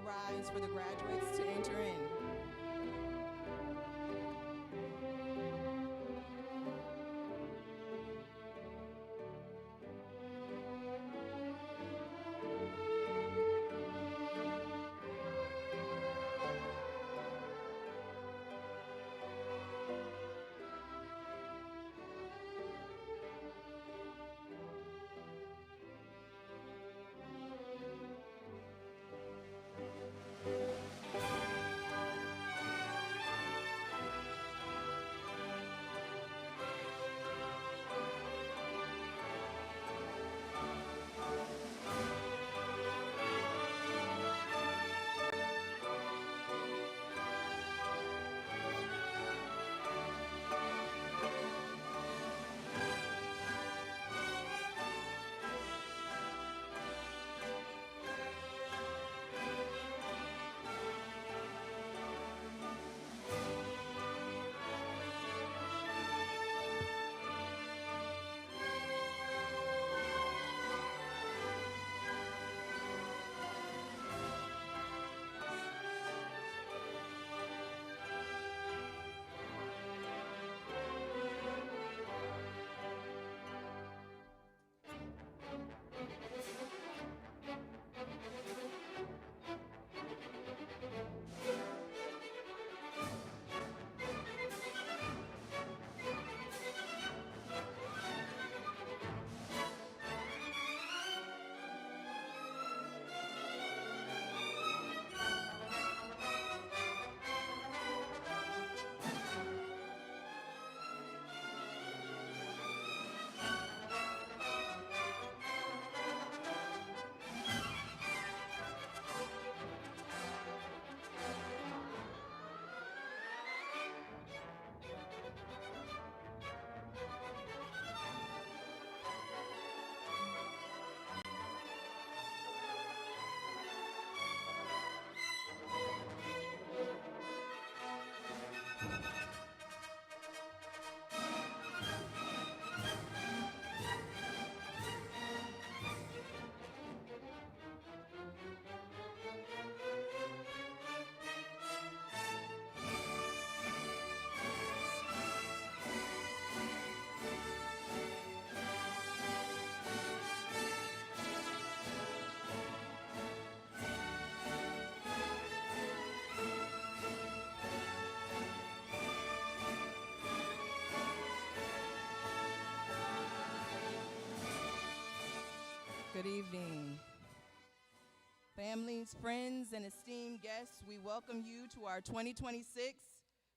rise for the graduates to enter in. Good evening. Families, friends, and esteemed guests, we welcome you to our 2026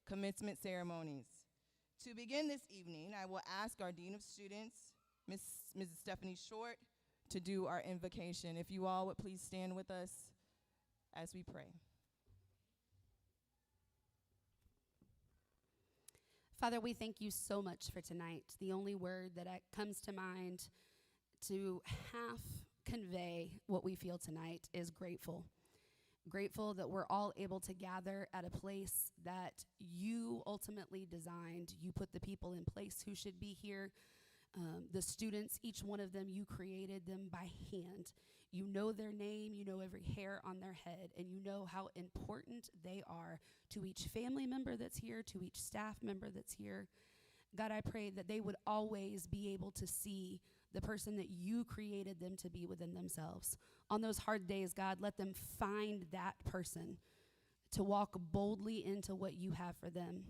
commencement ceremonies. To begin this evening, I will ask our Dean of Students, Mrs. Stephanie Short, to do our invocation. If you all would please stand with us as we pray. Father, we thank you so much for tonight. The only word that comes to mind to half convey what we feel tonight is grateful. Grateful that we're all able to gather at a place that you ultimately designed. You put the people in place who should be here. The students, each one of them, you created them by hand. You know their name, you know every hair on their head, and you know how important they are to each family member that's here, to each staff member that's here. God, I pray that they would always be able to see the person that you created them to be within themselves. On those hard days, God, let them find that person to walk boldly into what you have for them.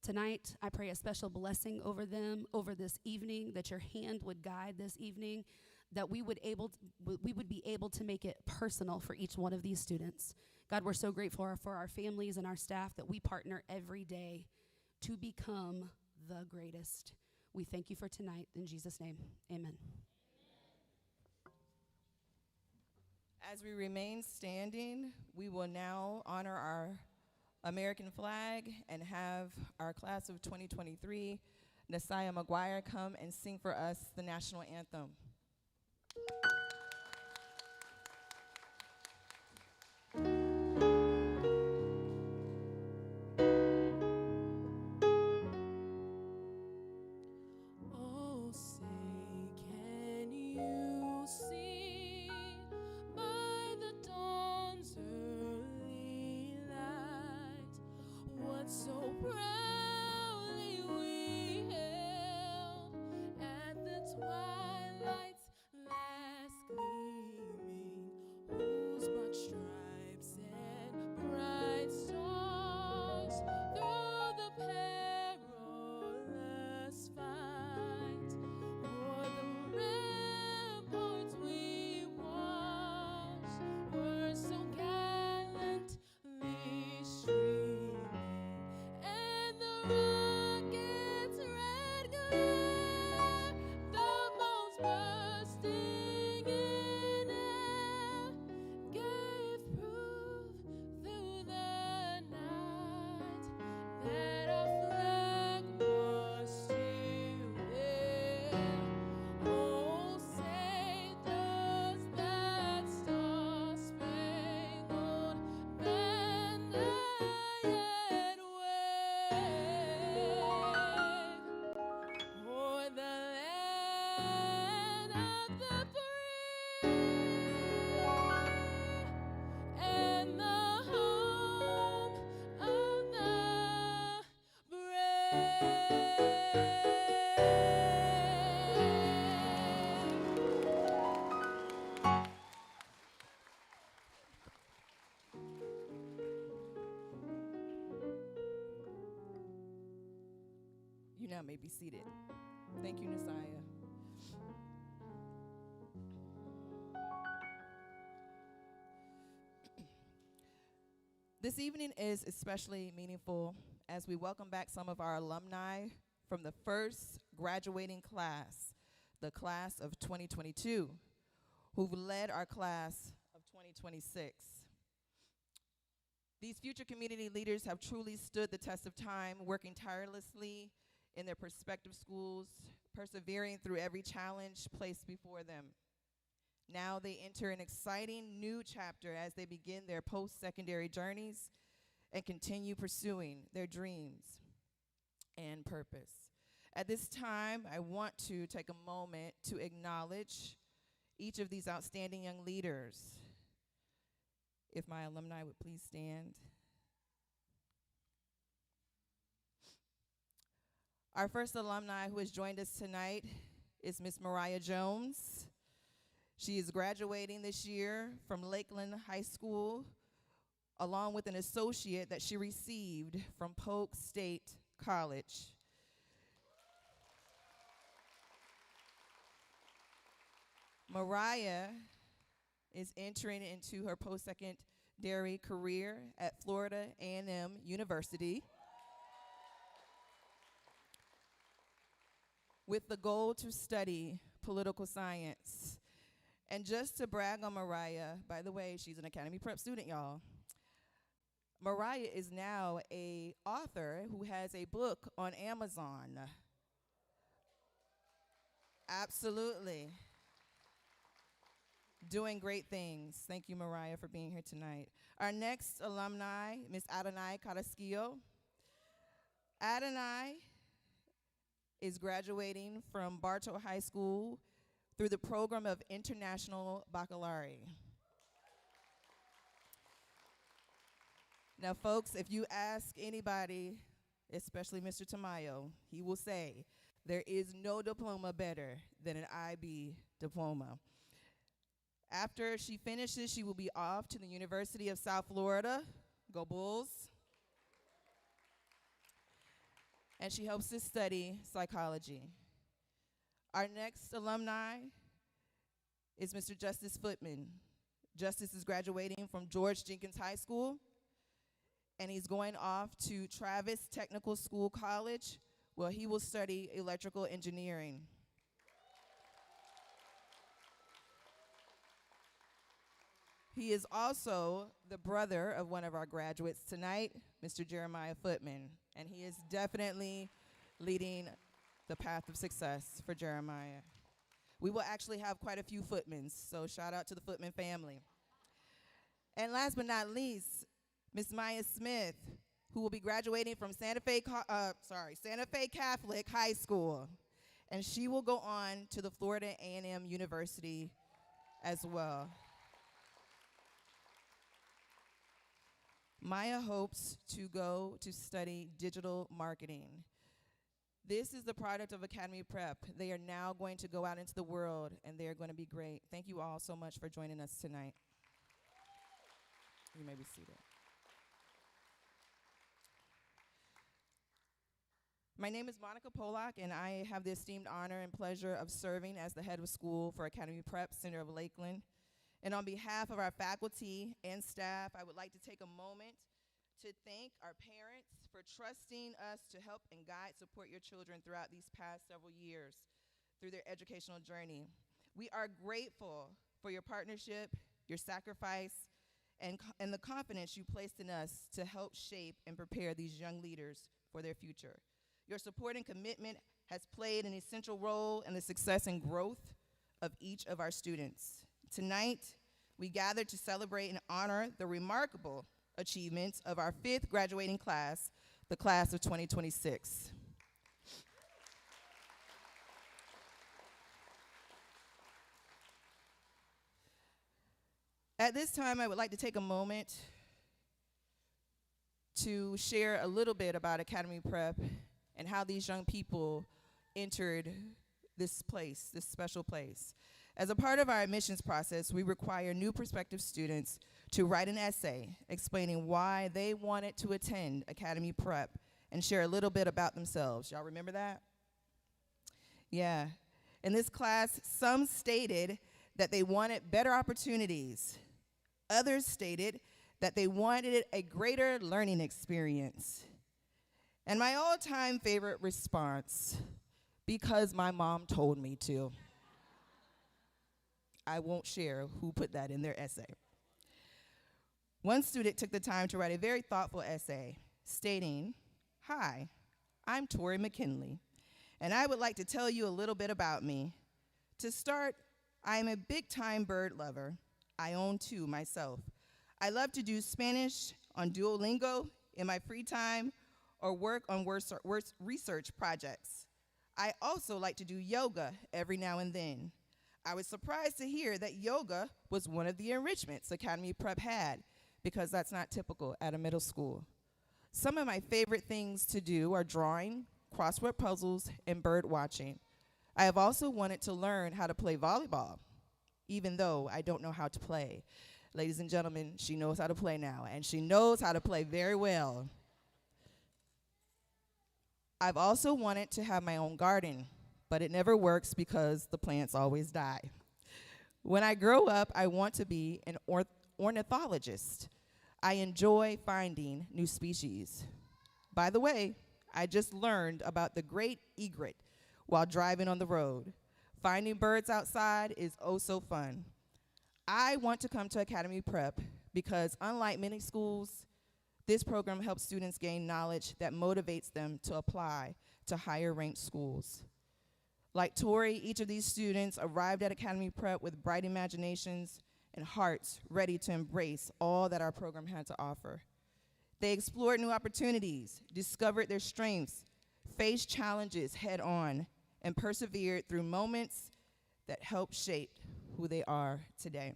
Tonight, I pray a special blessing over them, over this evening, that your hand would guide this evening, that we would be able to make it personal for each one of these students. God, we're so grateful for our families and our staff that we partner every day to become the greatest. We thank you for tonight. In Jesus' name, amen. As we remain standing, we will now honor our American flag and have our class of 2023, Nasiah McGuire, come and sing for us the national anthem. By the dawn's early You now may be seated. Thank you, Nasiah. This evening is especially meaningful as we welcome back some of our alumni from the first graduating class, the class of 2022, who've led our class of 2026. These future community leaders have truly stood the test of time, working tirelessly in their prospective schools, persevering through every challenge placed before them. Now they enter an exciting new chapter as they begin their post-secondary journeys and continue pursuing their dreams and purpose. At this time, I want to take a moment to acknowledge each of these outstanding young leaders. If my alumni would please stand. Our first alumni who has joined us tonight is Miss Mariah Jones. She is graduating this year from Lakeland High School, along with an associate that she received from Polk State College. Mariah is entering into her post-secondary career at Florida A&M University with the goal to study political science. And just to brag on Mariah, by the way, she's an Academy Prep student, y'all. Mariah is now an author who has a book on Amazon. Absolutely. Doing great things. Thank you, Mariah, for being here tonight. Our next alumni, Ms. Adonai Carrasquillo. Adonai is graduating from Bartow High School through the program of International Baccalaureate. Now, folks, if you ask anybody, especially Mr. Tamayo, he will say there is no diploma better than an IB diploma. After she finishes, she will be off to the University of South Florida. Go Bulls. And she hopes to study psychology. Our next alumni is Mr. Justice Footman. Justice is graduating from George Jenkins High School, and he's going off to Travis Technical School College, where he will study electrical engineering. He is also the brother of one of our graduates tonight, Mr. Jeremiah Footman, and he is definitely leading the path of success for Jeremiah. We will actually have quite a few Footmans, so shout out to the Footman family. And last but not least, Miss Maya Smith, who will be graduating from Santa Fe Catholic High School, and she will go on to the Florida A&M University as well. Maya hopes to go to study digital marketing. This is the product of Academy Prep. They are now going to go out into the world, and they are going to be great. Thank you all so much for joining us tonight. You may be seated. My name is Monica Polak, and I have the esteemed honor and pleasure of serving as the head of school for Academy Prep Center of Lakeland. And on behalf of our faculty and staff, I would like to take a moment to thank our parents for trusting us to help and guide, support your children throughout these past several years through their educational journey. We are grateful for your partnership, your sacrifice, and the confidence you placed in us to help shape and prepare these young leaders for their future. Your support and commitment has played an essential role in the success and growth of each of our students. Tonight, we gather to celebrate and honor the remarkable achievements of our 5th graduating class, the class of 2026. At this time, I would like to take a moment to share a little bit about Academy Prep and how these young people entered this place, this special place. As a part of our admissions process, we require new prospective students to write an essay explaining why they wanted to attend Academy Prep and share a little bit about themselves. Y'all remember that? Yeah. In this class, some stated that they wanted better opportunities. Others stated that they wanted a greater learning experience. And my all-time favorite response, because my mom told me to. I won't share who put that in their essay. One student took the time to write a very thoughtful essay stating, "Hi, I'm Tori McKinley, and I would like to tell you a little bit about me. To start, I am a big-time bird lover. I own two myself. I love to do Spanish on Duolingo in my free time or work on research projects. I also like to do yoga every now and then. I was surprised to hear that yoga was one of the enrichments Academy Prep had, because that's not typical at a middle school. Some of my favorite things to do are drawing, crossword puzzles, and bird watching. I have also wanted to learn how to play volleyball, even though I don't know how to play. Ladies and gentlemen, she knows how to play now, and she knows how to play very well. I've also wanted to have my own garden, but it never works because the plants always die. When I grow up, I want to be an ornithologist. I enjoy finding new species. By the way, I just learned about the great egret while driving on the road. Finding birds outside is oh so fun. I want to come to Academy Prep because, unlike many schools, this program helps students gain knowledge that motivates them to apply to higher ranked schools. Like Tori, each of these students arrived at Academy Prep with bright imaginations and hearts ready to embrace all that our program had to offer. They explored new opportunities, discovered their strengths, faced challenges head on, and persevered through moments that helped shape who they are today.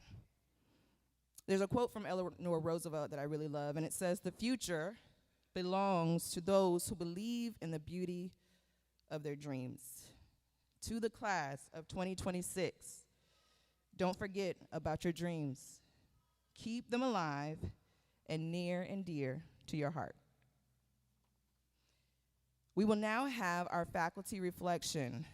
There's a quote from Eleanor Roosevelt that I really love, and it says, "The future belongs to those who believe in the beauty of their dreams." To the class of 2026, don't forget about your dreams. Keep them alive and near and dear to your heart. We will now have our faculty reflection.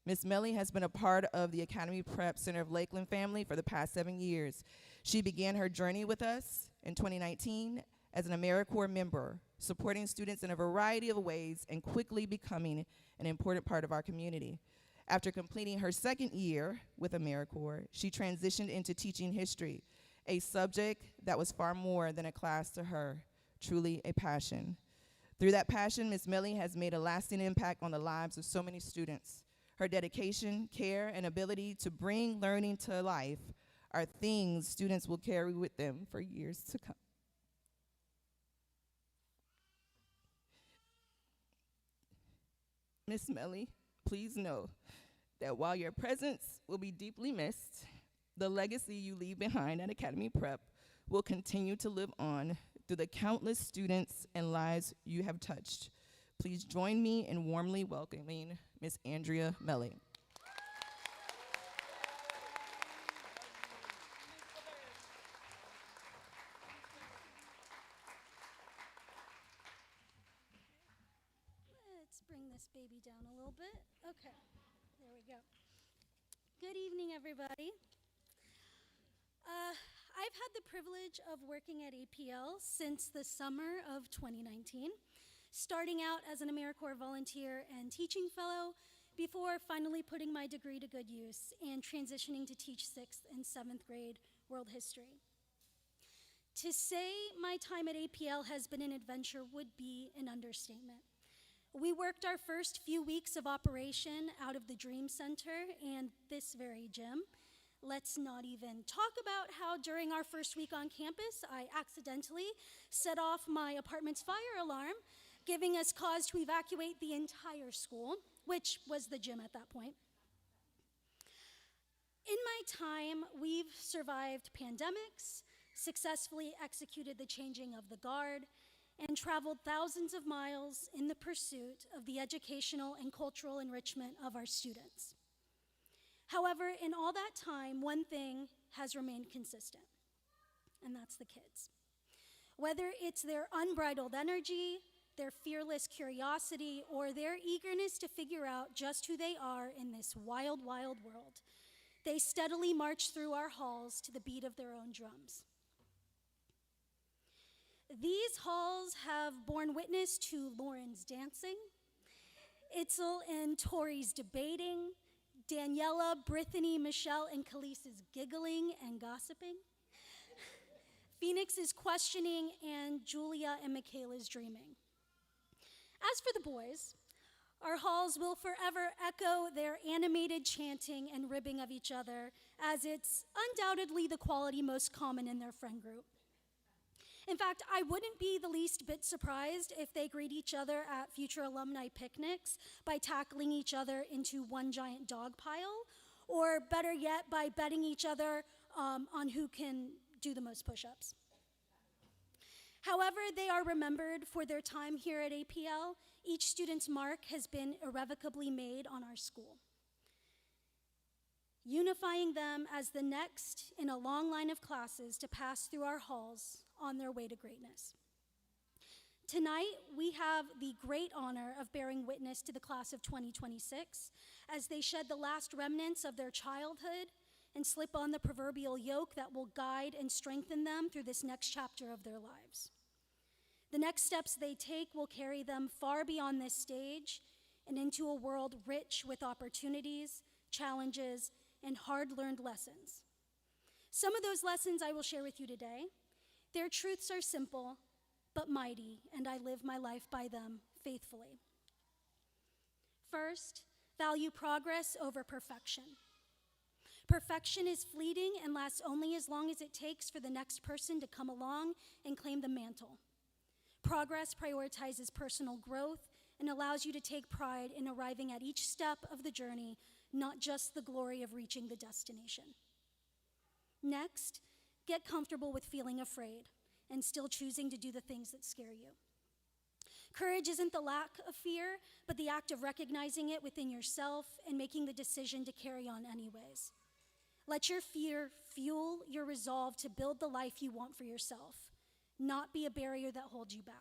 Ms. Melly has been a part of the Academy Prep Center of Lakeland family for the past 7 years. She began her journey with us in 2019 as an AmeriCorps member, supporting students in a variety of ways and quickly becoming an important part of our community. After completing her second year with AmeriCorps, she transitioned into teaching history, a subject that was far more than a class to her, truly a passion. Through that passion, Ms. Melly has made a lasting impact on the lives of so many students. Her dedication, care, and ability to bring learning to life are things students will carry with them for years to come. Ms. Melly, please know that while your presence will be deeply missed, the legacy you leave behind at Academy Prep will continue to live on through the countless students and lives you have touched. Please join me in warmly welcoming Ms. Andrea Melly. Let's bring this baby down a little bit. Okay, there we go. Good evening, everybody. I've had the privilege of working at APL since the summer of 2019, starting out as an AmeriCorps volunteer and teaching fellow before finally putting my degree to good use and transitioning to teach 6th and 7th grade world history. To say my time at APL has been an adventure would be an understatement. We worked our first few weeks of operation out of the Dream Center and this very gym. Let's not even talk about how during our first week on campus, I accidentally set off my apartment's fire alarm, giving us cause to evacuate the entire school, which was the gym at that point. In my time, we've survived pandemics, successfully executed the changing of the guard, and traveled thousands of miles in the pursuit of the educational and cultural enrichment of our students. However, in all that time, one thing has remained consistent, and that's the kids. Whether it's their unbridled energy, their fearless curiosity, or their eagerness to figure out just who they are in this wild, wild world, they steadily march through our halls to the beat of their own drums. These halls have borne witness to Lauren's dancing, Itzel and Tori's debating, Daniela, Brittany, Michelle, and Khalees's giggling and gossiping, Phoenix's questioning, and Julia and Michaela's dreaming. As for the boys, our halls will forever echo their animated chanting and ribbing of each other, as it's undoubtedly the quality most common in their friend group. In fact, I wouldn't be the least bit surprised if they greet each other at future alumni picnics by tackling each other into one giant dog pile, or better yet, by betting each other on who can do the most push-ups. However they are remembered for their time here at APL, each student's mark has been irrevocably made on our school, unifying them as the next in a long line of classes to pass through our halls on their way to greatness. Tonight, we have the great honor of bearing witness to the class of 2026 as they shed the last remnants of their childhood and slip on the proverbial yoke that will guide and strengthen them through this next chapter of their lives. The next steps they take will carry them far beyond this stage and into a world rich with opportunities, challenges, and hard-learned lessons. Some of those lessons I will share with you today. Their truths are simple, but mighty, and I live my life by them faithfully. First, value progress over perfection. Perfection is fleeting and lasts only as long as it takes for the next person to come along and claim the mantle. Progress prioritizes personal growth and allows you to take pride in arriving at each step of the journey, not just the glory of reaching the destination. Next, get comfortable with feeling afraid and still choosing to do the things that scare you. Courage isn't the lack of fear, but the act of recognizing it within yourself and making the decision to carry on anyways. Let your fear fuel your resolve to build the life you want for yourself, not be a barrier that holds you back.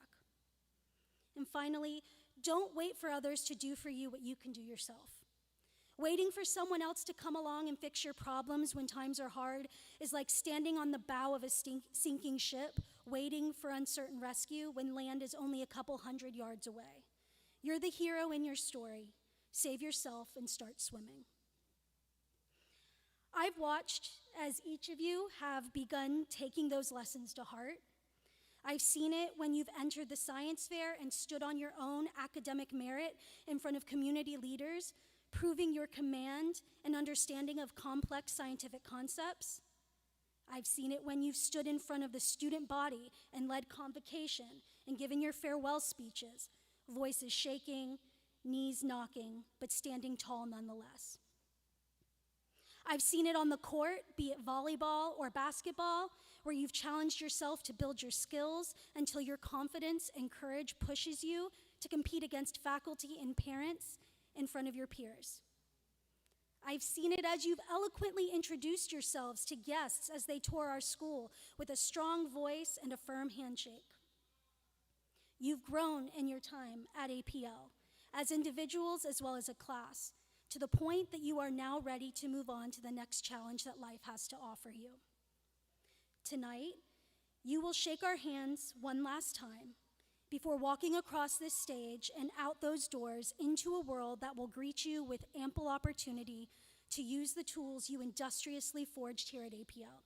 And finally, don't wait for others to do for you what you can do yourself. Waiting for someone else to come along and fix your problems when times are hard is like standing on the bow of a sinking ship, waiting for uncertain rescue when land is only a couple hundred yards away. You're the hero in your story. Save yourself and start swimming. I've watched as each of you have begun taking those lessons to heart. I've seen it when you've entered the science fair and stood on your own academic merit in front of community leaders, proving your command and understanding of complex scientific concepts. I've seen it when you've stood in front of the student body and led convocation and given your farewell speeches, voices shaking, knees knocking, but standing tall nonetheless. I've seen it on the court, be it volleyball or basketball, where you've challenged yourself to build your skills until your confidence and courage pushes you to compete against faculty and parents in front of your peers. I've seen it as you've eloquently introduced yourselves to guests as they tour our school with a strong voice and a firm handshake. You've grown in your time at APL, as individuals as well as a class, to the point that you are now ready to move on to the next challenge that life has to offer you. Tonight, you will shake our hands one last time before walking across this stage and out those doors into a world that will greet you with ample opportunity to use the tools you industriously forged here at APL.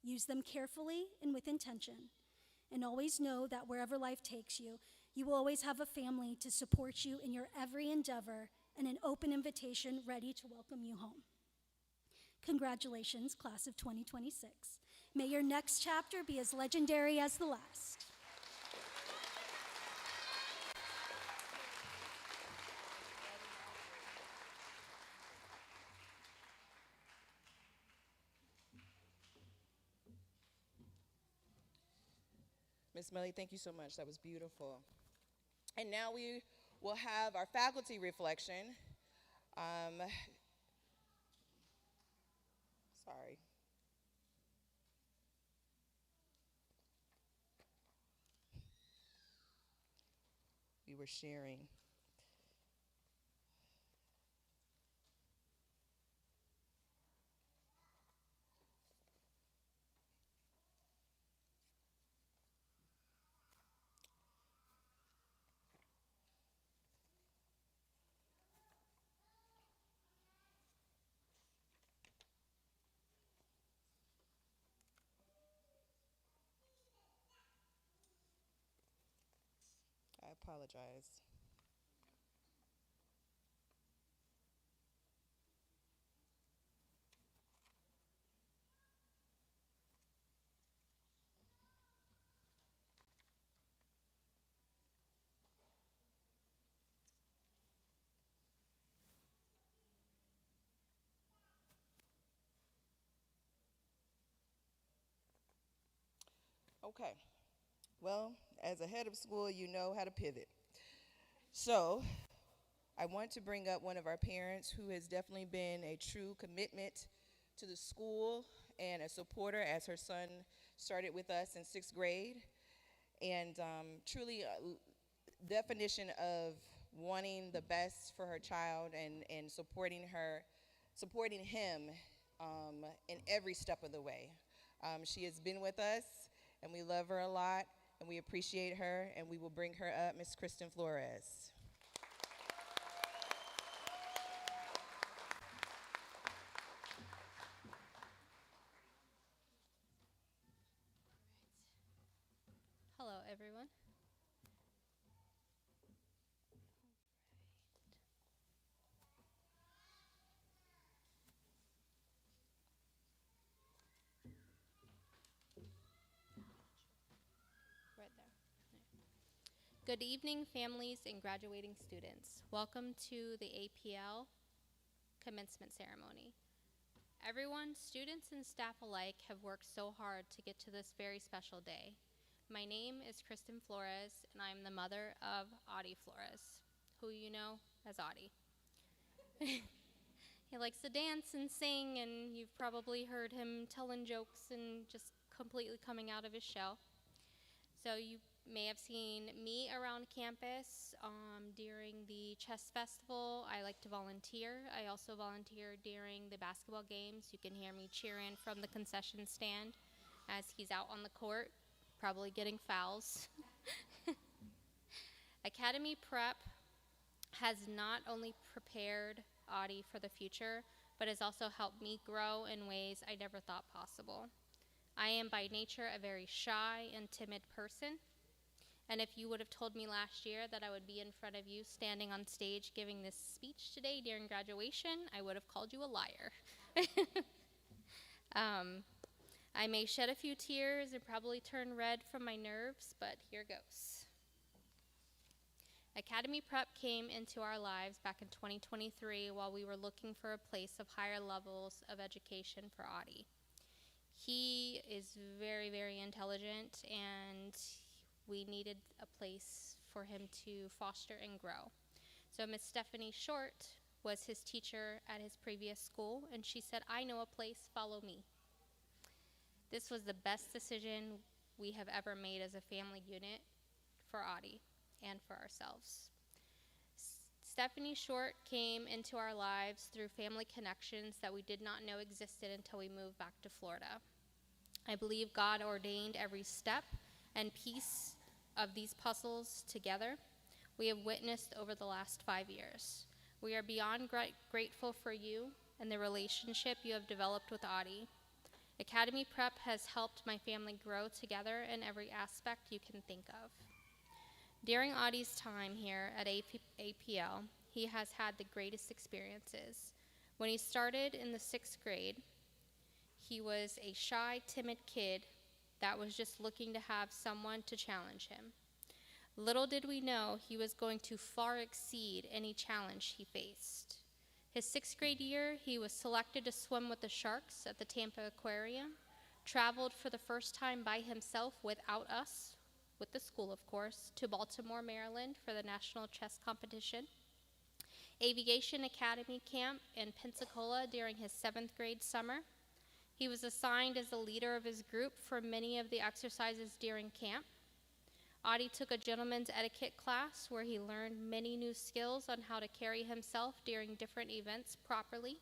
Use them carefully and with intention, and always know that wherever life takes you, you will always have a family to support you in your every endeavor and an open invitation ready to welcome you home. Congratulations, class of 2026. May your next chapter be as legendary as the last. Miss Melly, thank you so much. That was beautiful. And now we will have our faculty reflection. Um, sorry. We were sharing. I apologize. Okay. Well, as a head of school, you know how to pivot. So, I want to bring up one of our parents who has definitely been a true commitment to the school and a supporter as her son started with us in 6th grade. And truly a definition of wanting the best for her child and supporting him in every step of the way. She has been with us, and we love her a lot, and we appreciate her, and we will bring her up, Miss Kristen Flores. Hello, everyone. Right there. Good evening, families and graduating students. Welcome to the APL commencement ceremony. Everyone, students and staff alike, have worked so hard to get to this very special day. My name is Kristen Flores, and I'm the mother of Audie Flores, who you know as Audie. He likes to dance and sing, and you've probably heard him telling jokes and just completely coming out of his shell. So you may have seen me around campus during the chess festival. I like to volunteer. I also volunteer during the basketball games. You can hear me cheering from the concession stand as he's out on the court, probably getting fouls. Academy Prep has not only prepared Audie for the future, but has also helped me grow in ways I never thought possible. I am by nature a very shy and timid person, and if you would have told me last year that I would be in front of you standing on stage giving this speech today during graduation, I would have called you a liar. I may shed a few tears and probably turn red from my nerves, but here goes. Academy Prep came into our lives back in 2023 while we were looking for a place of higher levels of education for Audie. He is very, very intelligent, and we needed a place for him to foster and grow. So Miss Stephanie Short was his teacher at his previous school, and she said, "I know a place, follow me." This was the best decision we have ever made as a family unit for Audie and for ourselves. Stephanie Short came into our lives through family connections that we did not know existed until we moved back to Florida. I believe God ordained every step and piece of these puzzles together we have witnessed over the last 5 years. We are beyond grateful for you and the relationship you have developed with Audie. Academy Prep has helped my family grow together in every aspect you can think of. During Audie's time here at APL, he has had the greatest experiences. When he started in the 6th grade, he was a shy, timid kid that was just looking to have someone to challenge him. Little did we know he was going to far exceed any challenge he faced. His 6th grade year, he was selected to swim with the sharks at the Tampa Aquarium, traveled for the first time by himself without us with the school, of course, to Baltimore, Maryland for the National Chess Competition, Aviation Academy Camp in Pensacola during his 7th grade summer. He was assigned as the leader of his group for many of the exercises during camp. Audie took a gentleman's etiquette class where he learned many new skills on how to carry himself during different events properly.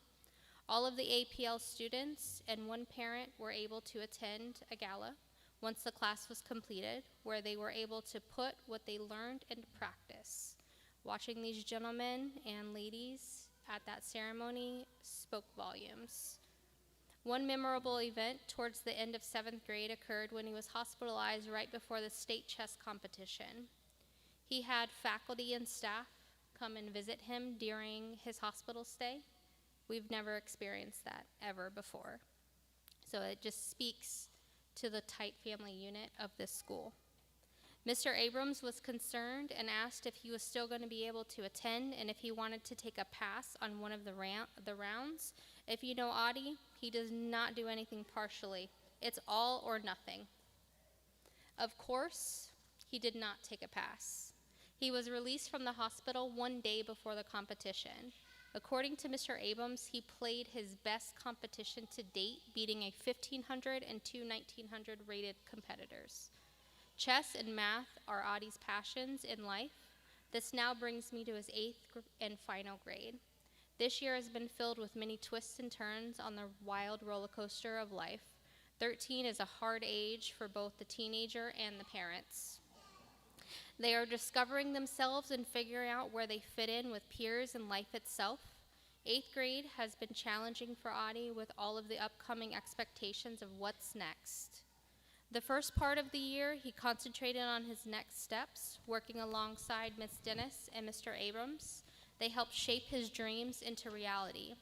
All of the APL students and one parent were able to attend a gala once the class was completed, where they were able to put what they learned into practice. Watching these gentlemen and ladies at that ceremony spoke volumes. One memorable event towards the end of 7th grade occurred when he was hospitalized right before the state chess competition. He had faculty and staff come and visit him during his hospital stay. We've never experienced that ever before. So it just speaks to the tight family unit of this school. Mr. Abrams was concerned and asked if he was still going to be able to attend and if he wanted to take a pass on one of the rounds. If you know Audie, he does not do anything partially. It's all or nothing. Of course, he did not take a pass. He was released from the hospital one day before the competition. According to Mr. Abrams, he played his best competition to date, beating a 1,500 and two 1,900 rated competitors. Chess and math are Audie's passions in life. This now brings me to his 8th and final grade. This year has been filled with many twists and turns on the wild roller coaster of life. 13 is a hard age for both the teenager and the parents. They are discovering themselves and figuring out where they fit in with peers and life itself. 8th grade has been challenging for Audie with all of the upcoming expectations of what's next. The first part of the year, he concentrated on his next steps, working alongside Ms. Dennis and Mr. Abrams. They helped shape his dreams into reality.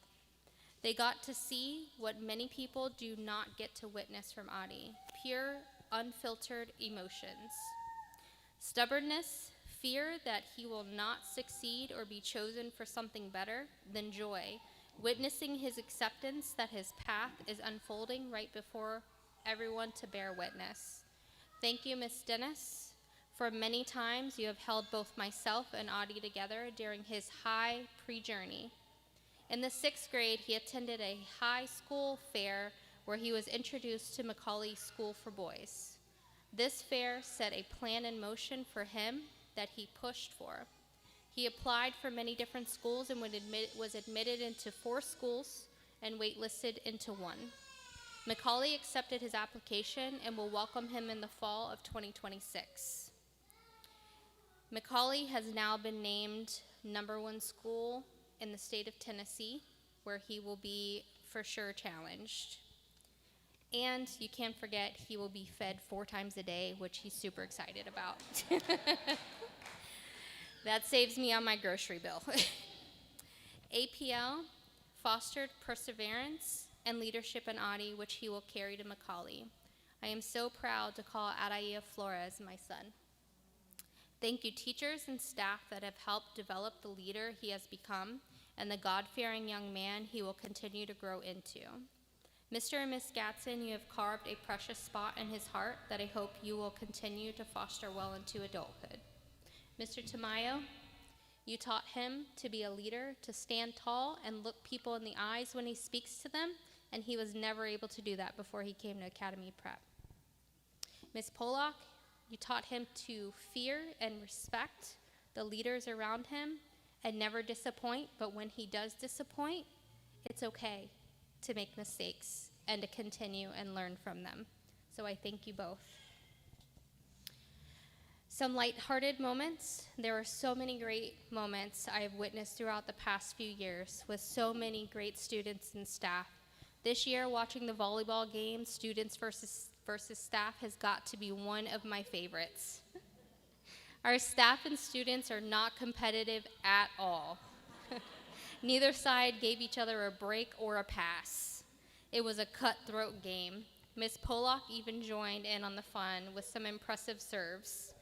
They got to see what many people do not get to witness from Audie: pure, unfiltered emotions. Stubbornness, fear that he will not succeed or be chosen for something better, then joy, witnessing his acceptance that his path is unfolding right before everyone to bear witness. Thank you, Ms. Dennis, for many times you have held both myself and Audie together during his high pre-journey. In the 6th grade, he attended a high school fair where he was introduced to Macaulay School for Boys. This fair set a plan in motion for him that he pushed for. He applied for many different schools and was admitted into 4 schools and waitlisted into 1. Macaulay accepted his application and will welcome him in the fall of 2026. Macaulay has now been named #1 school in the state of Tennessee, where he will be for sure challenged. And you can't forget, he will be fed 4 times a day, which he's super excited about. That saves me on my grocery bill. APL fostered perseverance and leadership in Audie, which he will carry to Macaulay. I am so proud to call Adaia Flores my son. Thank you, teachers and staff that have helped develop the leader he has become and the God-fearing young man he will continue to grow into. Mr. and Ms. Gatson, you have carved a precious spot in his heart that I hope you will continue to foster well into adulthood. Mr. Tamayo, you taught him to be a leader, to stand tall and look people in the eyes when he speaks to them, and he was never able to do that before he came to Academy Prep. Ms. Pollock, you taught him to fear and respect the leaders around him and never disappoint, but when he does disappoint, it's okay to make mistakes and to continue and learn from them. So I thank you both. Some lighthearted moments. There are so many great moments I have witnessed throughout the past few years with so many great students and staff. This year, watching the volleyball game, students versus staff, has got to be one of my favorites. Our staff and students are not competitive at all. Neither side gave each other a break or a pass. It was a cutthroat game. Miss Pollock even joined in on the fun with some impressive serves.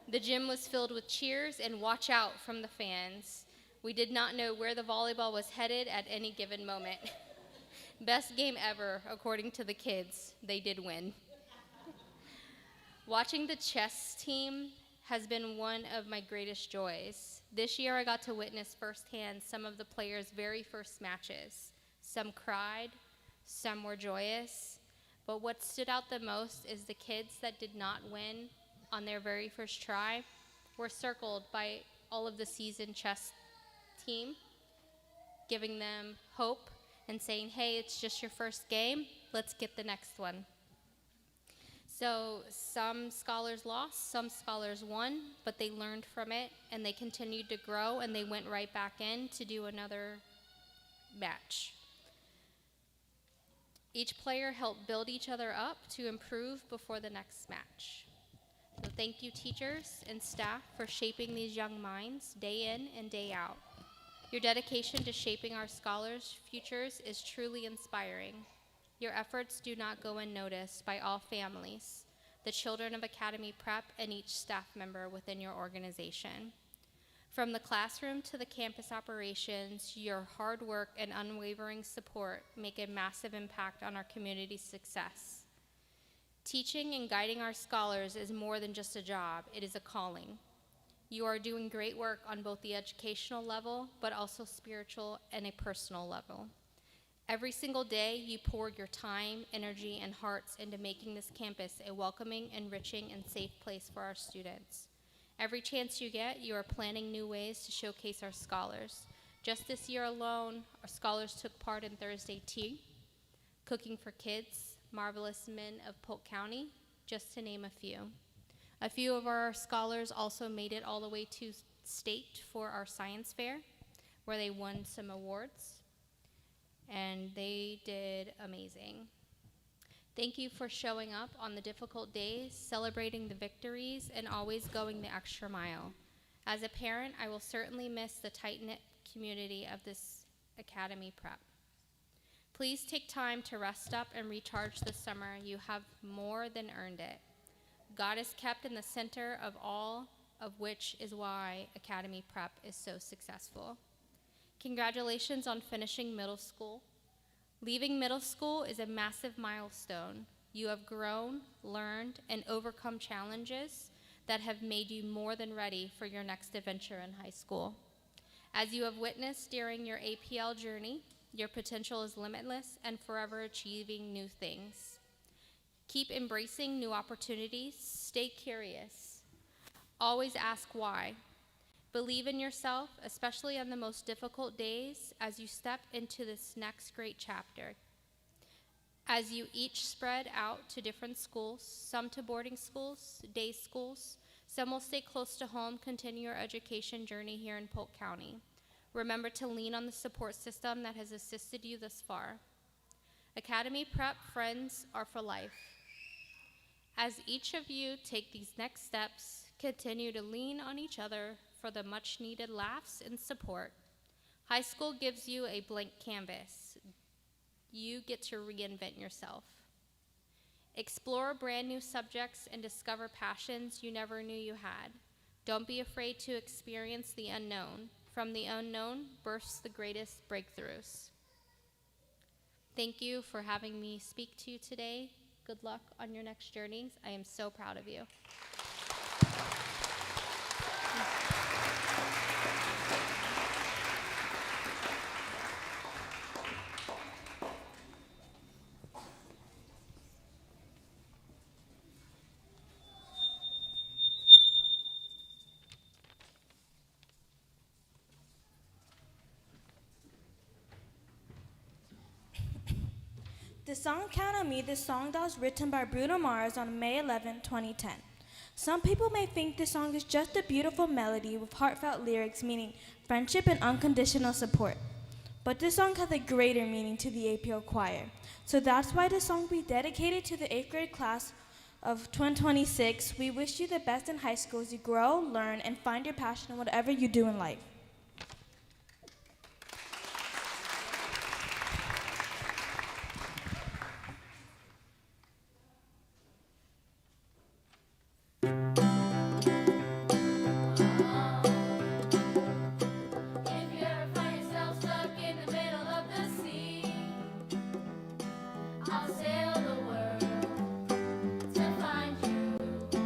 The gym was filled with cheers and watch out from the fans. We did not know where the volleyball was headed at any given moment. Best game ever, according to the kids. They did win. Watching the chess team has been one of my greatest joys. This year I got to witness firsthand some of the players' very first matches. Some cried, some were joyous, but what stood out the most is the kids that did not win on their very first try were circled by all of the seasoned chess team, giving them hope and saying, hey, it's just your first game, let's get the next one. So some scholars lost, some scholars won, but they learned from it and they continued to grow and they went right back in to do another match. Each player helped build each other up to improve before the next match. So thank you, teachers and staff, for shaping these young minds day in and day out. Your dedication to shaping our scholars' futures is truly inspiring. Your efforts do not go unnoticed by all families, the children of Academy Prep, and each staff member within your organization. From the classroom to the campus operations, your hard work and unwavering support make a massive impact on our community's success. Teaching and guiding our scholars is more than just a job, it is a calling. You are doing great work on both the educational level, but also spiritual and a personal level. Every single day, you pour your time, energy, and hearts into making this campus a welcoming, enriching, and safe place for our students. Every chance you get, you are planning new ways to showcase our scholars. Just this year alone, our scholars took part in Thursday Tea, Cooking for Kids, Marvelous Men of Polk County, just to name a few. A few of our scholars also made it all the way to state for our science fair, where they won some awards, and they did amazing. Thank you for showing up on the difficult days, celebrating the victories, and always going the extra mile. As a parent, I will certainly miss the tight-knit community of this Academy Prep. Please take time to rest up and recharge this summer. You have more than earned it. God is kept in the center of all, of which is why Academy Prep is so successful. Congratulations on finishing middle school. Leaving middle school is a massive milestone. You have grown, learned, and overcome challenges that have made you more than ready for your next adventure in high school. As you have witnessed during your APL journey, your potential is limitless and forever achieving new things. Keep embracing new opportunities, stay curious. Always ask why. Believe in yourself, especially on the most difficult days as you step into this next great chapter. As you each spread out to different schools, some to boarding schools, day schools, some will stay close to home, continue your education journey here in Polk County. Remember to lean on the support system that has assisted you thus far. Academy Prep friends are for life. As each of you take these next steps, continue to lean on each other for the much needed laughs and support. High school gives you a blank canvas. You get to reinvent yourself. Explore brand new subjects and discover passions you never knew you had. Don't be afraid to experience the unknown. From the unknown bursts the greatest breakthroughs. Thank you for having me speak to you today. Good luck on your next journeys. I am so proud of you. The song Count on Me, the song that was written by Bruno Mars on May 11, 2010. Some people may think this song is just a beautiful melody with heartfelt lyrics meaning friendship and unconditional support. But this song has a greater meaning to the APO choir. So that's why this song will be dedicated to the 8th grade class of 2026. We wish you the best in high school as you grow, learn, and find your passion in whatever you do in life. I'll sail the world to find you.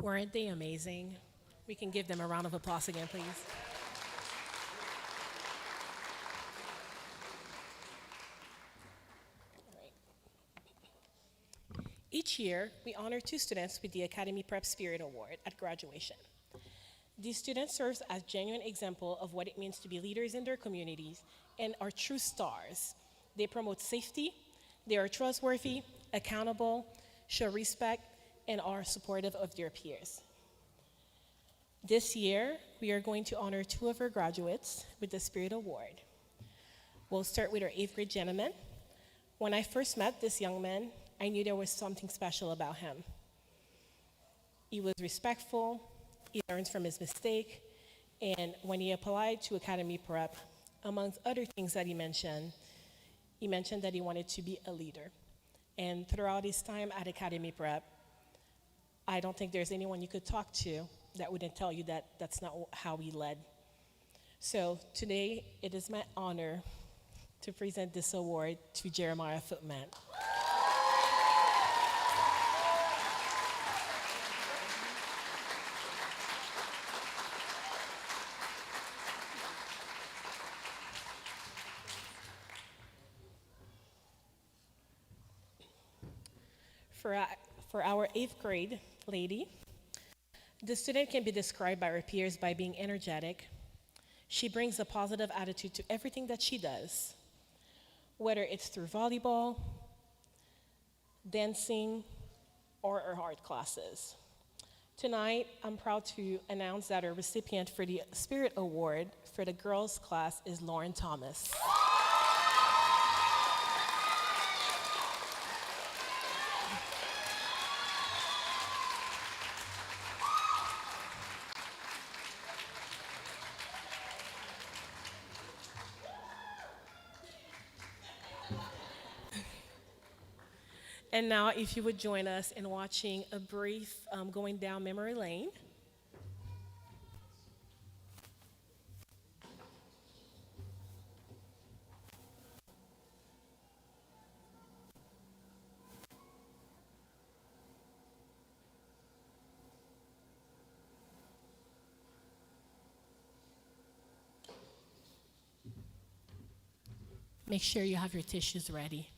Weren't they amazing? We can give them a round of applause again, please. All right. Each year, we honor 2 students with the Academy Prep Spirit Award at graduation. These students serve as genuine example of what it means to be leaders in their communities and are true stars. They promote safety, they are trustworthy, accountable, show respect, and are supportive of their peers. This year, we are going to honor 2 of our graduates with the Spirit Award. We'll start with our 8th grade gentleman. When I first met this young man, I knew there was something special about him. He was respectful, he learns from his mistake, and when he applied to Academy Prep, amongst other things that he mentioned that he wanted to be a leader. And throughout his time at Academy Prep, I don't think there's anyone you could talk to that wouldn't tell you that that's not how he led. So today, it is my honor to present this award to Jeremiah Footman. For our 8th grade lady, the student can be described by her peers by being energetic. She brings a positive attitude to everything that she does, whether it's through volleyball, dancing, or her art classes. Tonight, I'm proud to announce that our recipient for the Spirit Award for the girls' class is Lauren Thomas. And now, if you would join us in watching a brief going down memory lane. Make sure you have your tissues ready.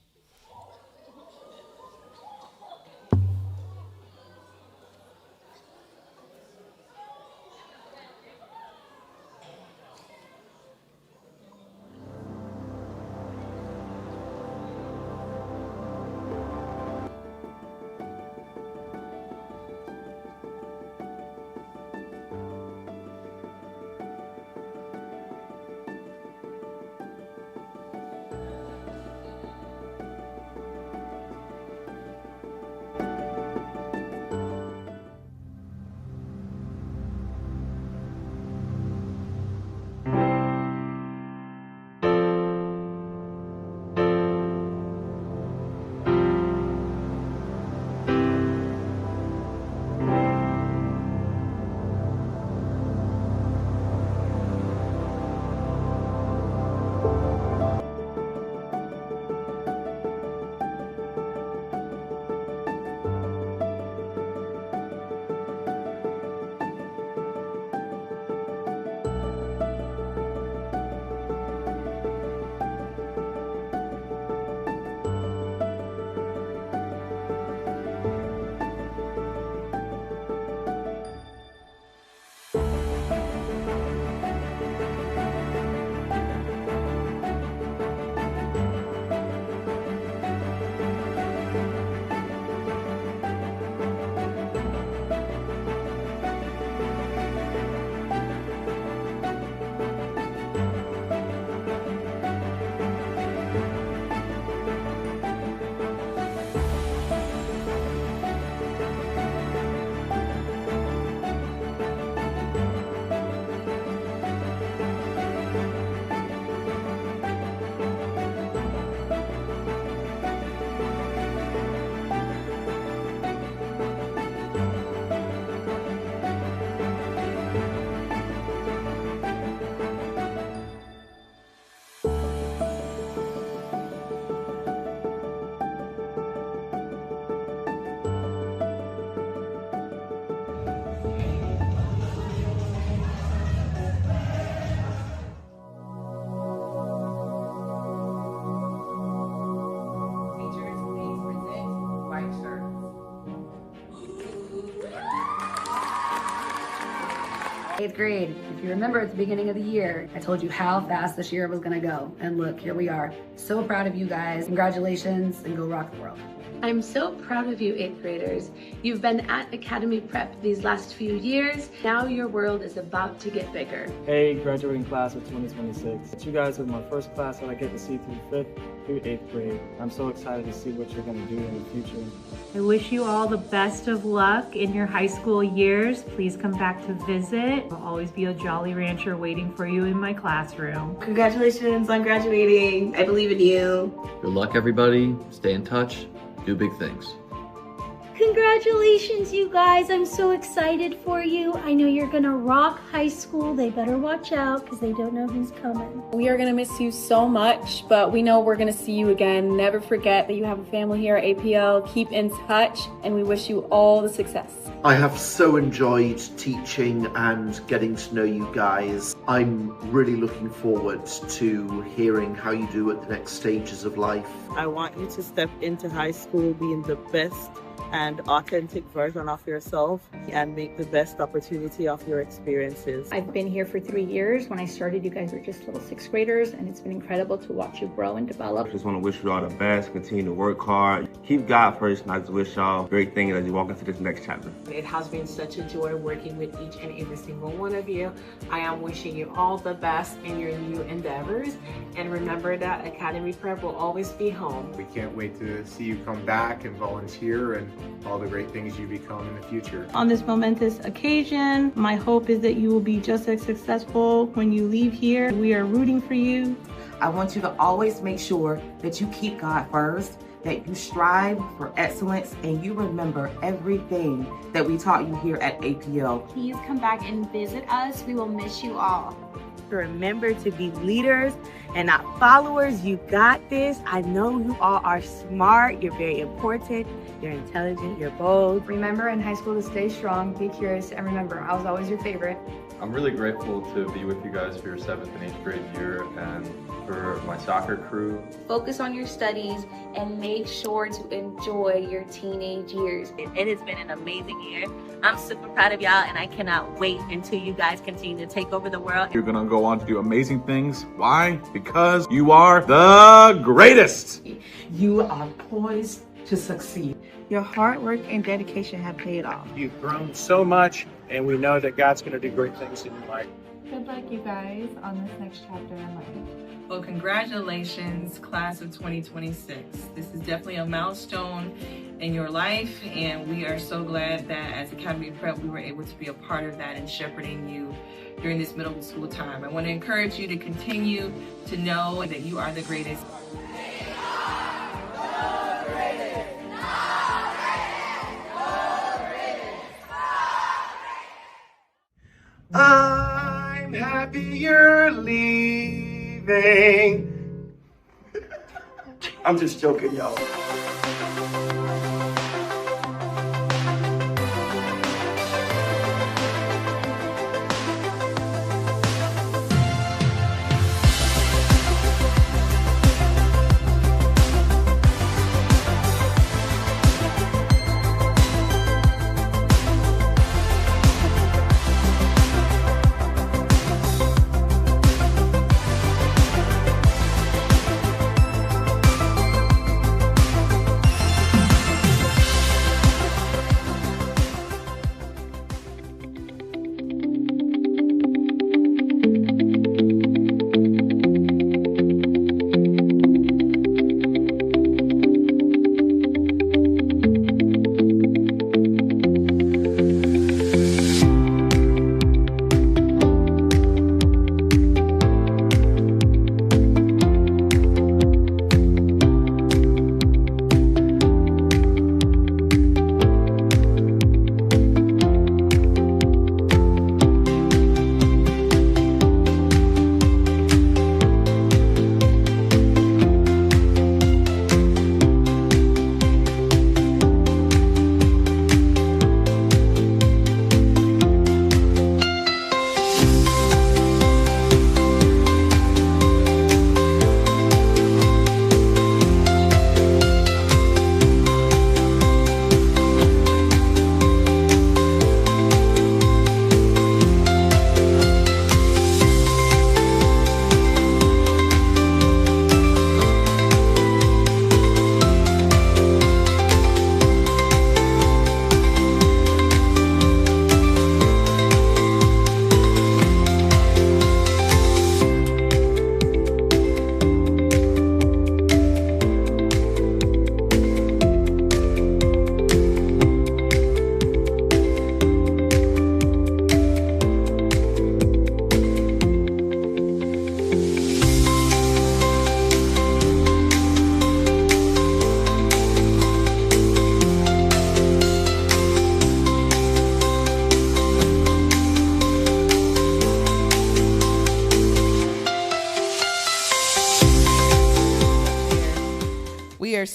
8th grade, if you remember at the beginning of the year, I told you how fast this year was gonna go. And look, here we are. So proud of you guys. Congratulations, and go rock the world. I'm so proud of you, 8th graders. You've been at Academy Prep these last few years. Now your world is about to get bigger. Hey, graduating class of 2026. You guys are my first class that I get to see through 5th through 8th grade. I'm so excited to see what you're going to do in the future. I wish you all the best of luck in your high school years. Please come back to visit. I'll always be a Jolly Rancher waiting for you in my classroom. Congratulations on graduating. I believe in you. Good luck, everybody. Stay in touch. Do big things. Congratulations, you guys. I'm so excited for you. I know you're gonna rock high school. They better watch out because they don't know who's coming. We are gonna miss you so much, but we know we're gonna see you again. Never forget that you have a family here at APL. Keep in touch, and we wish you all the success. I have so enjoyed teaching and getting to know you guys. I'm really looking forward to hearing how you do at the next stages of life. I want you to step into high school being the best and authentic version of yourself and make the best opportunity of your experiences. I've been here for 3 years. When I started, you guys were just little 6th graders, and it's been incredible to watch you grow and develop. I just want to wish you all the best, continue to work hard, keep God first, and I just wish y'all great things as you walk into this next chapter. It has been such a joy working with each and every single one of you. I am wishing you all the best in your new endeavors, and remember that Academy Prep will always be home. We can't wait to see you come back and volunteer and all the great things you become in the future. On this momentous occasion, my hope is that you will be just as successful when you leave here. We are rooting for you. I want you to always make sure that you keep God first, that you strive for excellence, and you remember everything that we taught you here at APL. Please come back and visit us. We will miss you all. Remember to be leaders and not followers. You got this. I know you all are smart. You're very important. You're intelligent. You're bold. Remember in high school to stay strong, be curious, and remember, I was always your favorite. I'm really grateful to be with you guys for your 7th and 8th grade year and for my soccer crew. Focus on your studies and make sure to enjoy your teenage years. It has been an amazing year. I'm super proud of y'all, and I cannot wait until you guys continue to take over the world. You're gonna go on to do amazing things. Why? Because you are the greatest. You are poised to succeed. Your hard work and dedication have paid off. You've grown so much, and we know that God's going to do great things in your life. Good luck, you guys, on this next chapter in life. Well, congratulations, class of 2026. This is definitely a milestone in your life, and we are so glad that as Academy Prep, we were able to be a part of that and shepherding you during this middle school time. I want to encourage you to continue to know that you are the greatest. I'm happy you're leaving. I'm just joking, y'all.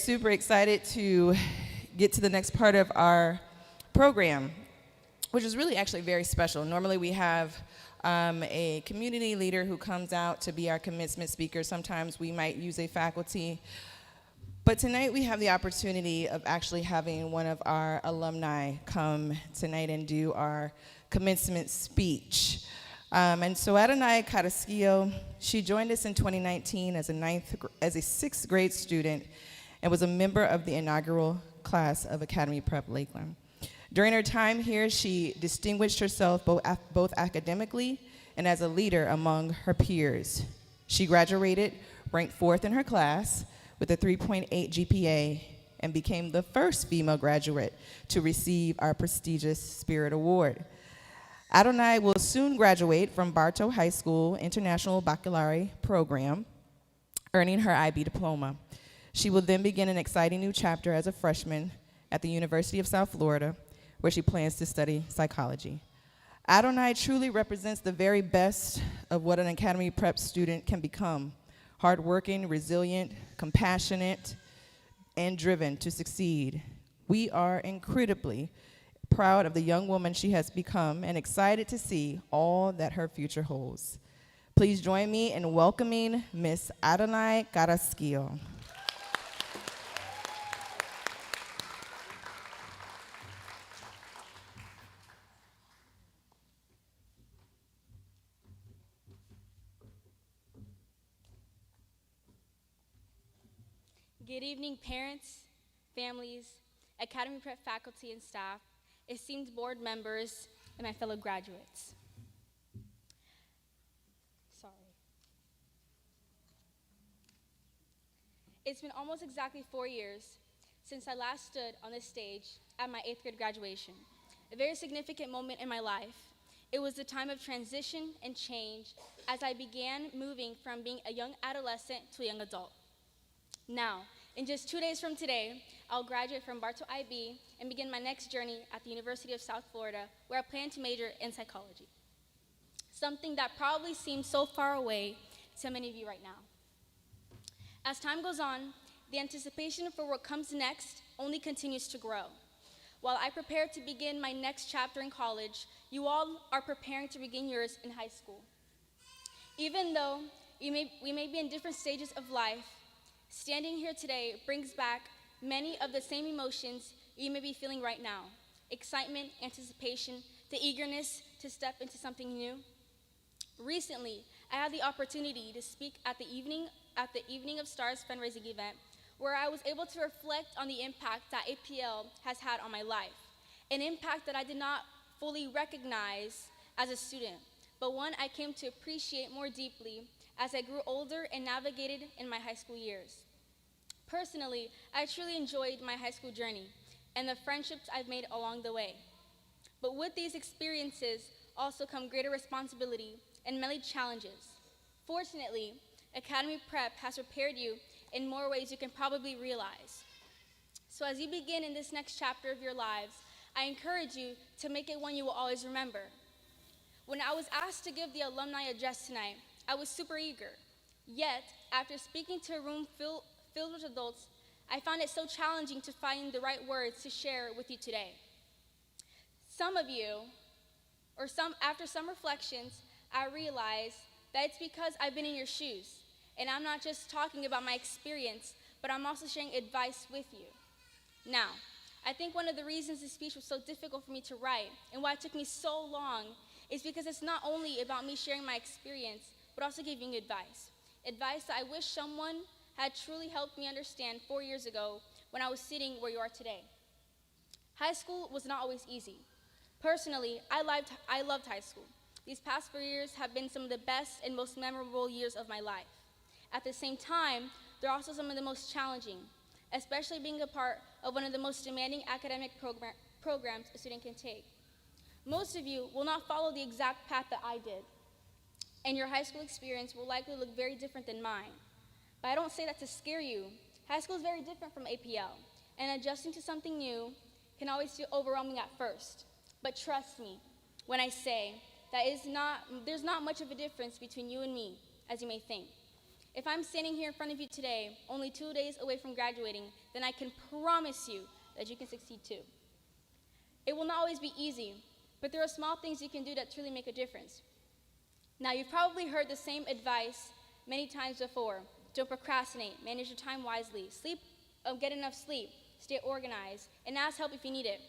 super excited to get to the next part of our program, which is really actually very special. Normally we have a community leader who comes out to be our commencement speaker. Sometimes we might use a faculty. But tonight we have the opportunity of actually having one of our alumni come tonight and do our commencement speech. And so Adonai Carrasquillo, she joined us in 2019 as a sixth grade student and was a member of the inaugural class of Academy Prep Lakeland. During her time here, she distinguished herself both academically and as a leader among her peers. She graduated ranked 4th in her class with a 3.8 GPA and became the first female graduate to receive our prestigious Spirit Award. Adonai will soon graduate from Bartow High School International Baccalaureate Program, earning her IB diploma. She will then begin an exciting new chapter as a freshman at the University of South Florida, where she plans to study psychology. Adonai truly represents the very best of what an Academy Prep student can become: hardworking, resilient, compassionate, and driven to succeed. We are incredibly proud of the young woman she has become and excited to see all that her future holds. Please join me in welcoming Miss Adonai Carrasquillo. Good evening, parents, families, Academy Prep faculty and staff, esteemed board members, and my fellow graduates. Sorry. It's been almost exactly 4 years since I last stood on this stage at my 8th grade graduation, a very significant moment in my life. It was a time of transition and change as I began moving from being a young adolescent to a young adult. Now, in just 2 days from today, I'll graduate from Bartow IB and begin my next journey at the University of South Florida, where I plan to major in psychology. Something that probably seems so far away to many of you right now. As time goes on, the anticipation for what comes next only continues to grow. While I prepare to begin my next chapter in college, you all are preparing to begin yours in high school. Even though we may be in different stages of life, standing here today brings back many of the same emotions you may be feeling right now: excitement, anticipation, the eagerness to step into something new. Recently, I had the opportunity to speak at the Evening of Stars fundraising event, where I was able to reflect on the impact that APL has had on my life, an impact that I did not fully recognize as a student, but one I came to appreciate more deeply as I grew older and navigated in my high school years. Personally, I truly enjoyed my high school journey and the friendships I've made along the way. But with these experiences also come greater responsibility and many challenges. Fortunately, Academy Prep has prepared you in more ways you can probably realize. So as you begin in this next chapter of your lives, I encourage you to make it one you will always remember. When I was asked to give the alumni address tonight, I was super eager. Yet, after speaking to a room filled with adults, I found it so challenging to find the right words to share with you today. After some reflections, I realized that it's because I've been in your shoes, and I'm not just talking about my experience, but I'm also sharing advice with you. Now, I think one of the reasons this speech was so difficult for me to write and why it took me so long is because it's not only about me sharing my experience, but also giving advice. Advice that I wish someone had truly helped me understand 4 years ago when I was sitting where you are today. High school was not always easy. Personally, I loved high school. These past 4 years have been some of the best and most memorable years of my life. At the same time, they're also some of the most challenging, especially being a part of one of the most demanding academic programs a student can take. Most of you will not follow the exact path that I did, and your high school experience will likely look very different than mine. But I don't say that to scare you. High school is very different from APL, and adjusting to something new can always feel overwhelming at first. But trust me when I say that there's not much of a difference between you and me, as you may think. If I'm standing here in front of you today, only 2 days away from graduating, then I can promise you that you can succeed too. It will not always be easy, but there are small things you can do that truly make a difference. Now, you've probably heard the same advice many times before. Don't procrastinate, manage your time wisely, get enough sleep, stay organized, and ask help if you need it.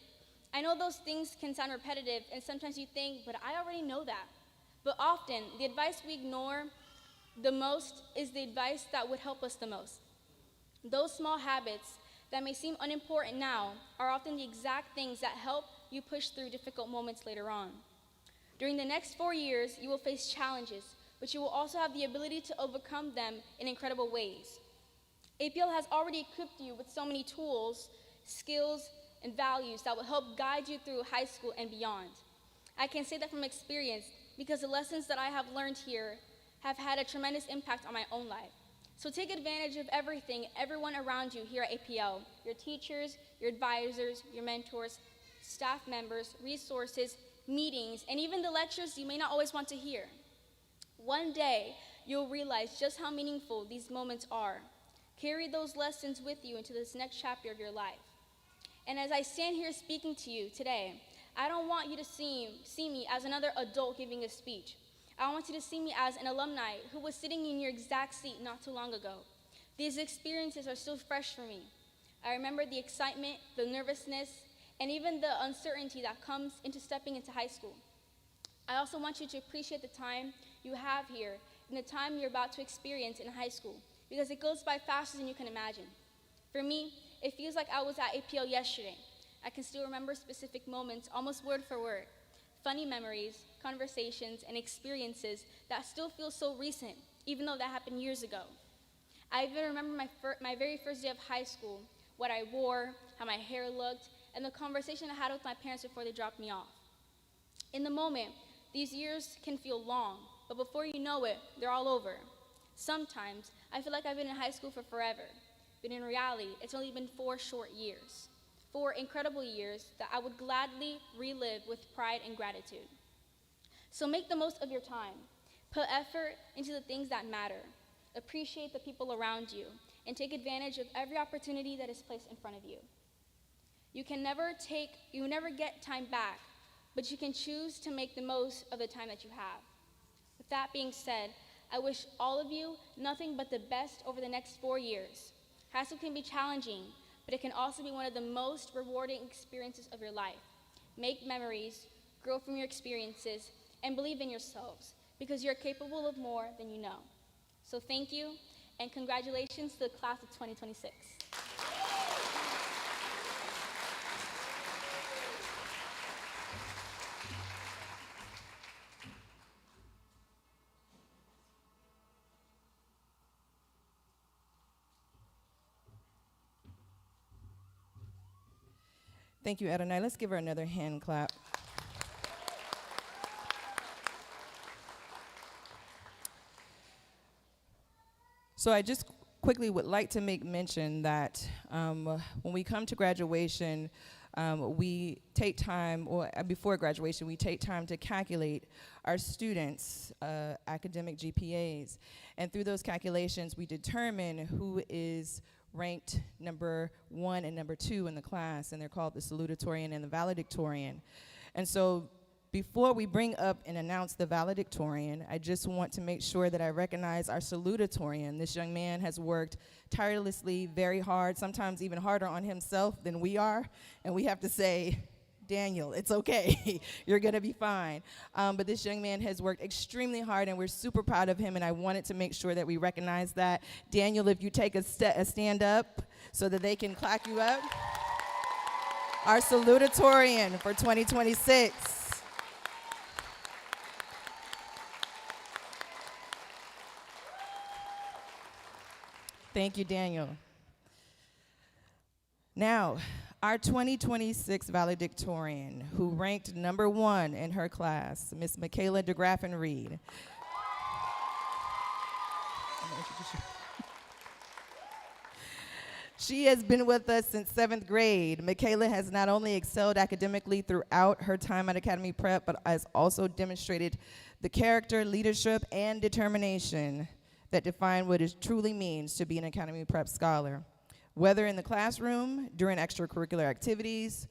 I know those things can sound repetitive, and sometimes you think, but I already know that. But often, the advice we ignore the most is the advice that would help us the most. Those small habits that may seem unimportant now are often the exact things that help you push through difficult moments later on. During the next 4 years, you will face challenges, but you will also have the ability to overcome them in incredible ways. APL has already equipped you with so many tools, skills, and values that will help guide you through high school and beyond. I can say that from experience because the lessons that I have learned here have had a tremendous impact on my own life. So take advantage of everyone around you here at APL, your teachers, your advisors, your mentors, staff members, resources, meetings, and even the lectures you may not always want to hear. One day, you'll realize just how meaningful these moments are. Carry those lessons with you into this next chapter of your life. And as I stand here speaking to you today, I don't want you to see me as another adult giving a speech. I want you to see me as an alumni who was sitting in your exact seat not too long ago. These experiences are still fresh for me. I remember the excitement, the nervousness, and even the uncertainty that comes into stepping into high school. I also want you to appreciate the time you have here and the time you're about to experience in high school, because it goes by faster than you can imagine. For me, it feels like I was at APL yesterday. I can still remember specific moments, almost word for word. Funny memories, conversations, and experiences that still feel so recent, even though that happened years ago. I even remember my very first day of high school, what I wore, how my hair looked, and the conversation I had with my parents before they dropped me off. In the moment, these years can feel long, but before you know it, they're all over. Sometimes, I feel like I've been in high school for forever, but in reality, it's only been 4 short years. 4 incredible years that I would gladly relive with pride and gratitude. So make the most of your time. Put effort into the things that matter. Appreciate the people around you, and take advantage of every opportunity that is placed in front of you. You never get time back, but you can choose to make the most of the time that you have. With that being said, I wish all of you nothing but the best over the next 4 years. High school can be challenging, but it can also be one of the most rewarding experiences of your life. Make memories, grow from your experiences, and believe in yourselves, because you're capable of more than you know. So thank you, and congratulations to the class of 2026. Thank you, Adonai. Let's give her another hand clap. So I just quickly would like to make mention that when we come to graduation, we take time, or before graduation, we take time to calculate our students' academic GPAs. And through those calculations, we determine who is ranked number 1 and number 2 in the class, and they're called the salutatorian and the valedictorian. And so before we bring up and announce the valedictorian, I just want to make sure that I recognize our salutatorian. This young man has worked tirelessly, very hard, sometimes even harder on himself than we are, and we have to say, Daniel, it's okay. You're going to be fine. But this young man has worked extremely hard, and we're super proud of him, and I wanted to make sure that we recognize that. Daniel, if you take a stand up so that they can clap you up. Our salutatorian for 2026. Thank you, Daniel. Now, our 2026 valedictorian, who ranked number 1 in her class, Miss Michaela DeGraffin-Reed. She has been with us since 7th grade. Michaela has not only excelled academically throughout her time at Academy Prep, but has also demonstrated the character, leadership, and determination that define what it truly means to be an Academy Prep scholar. Whether in the classroom, during extracurricular activities,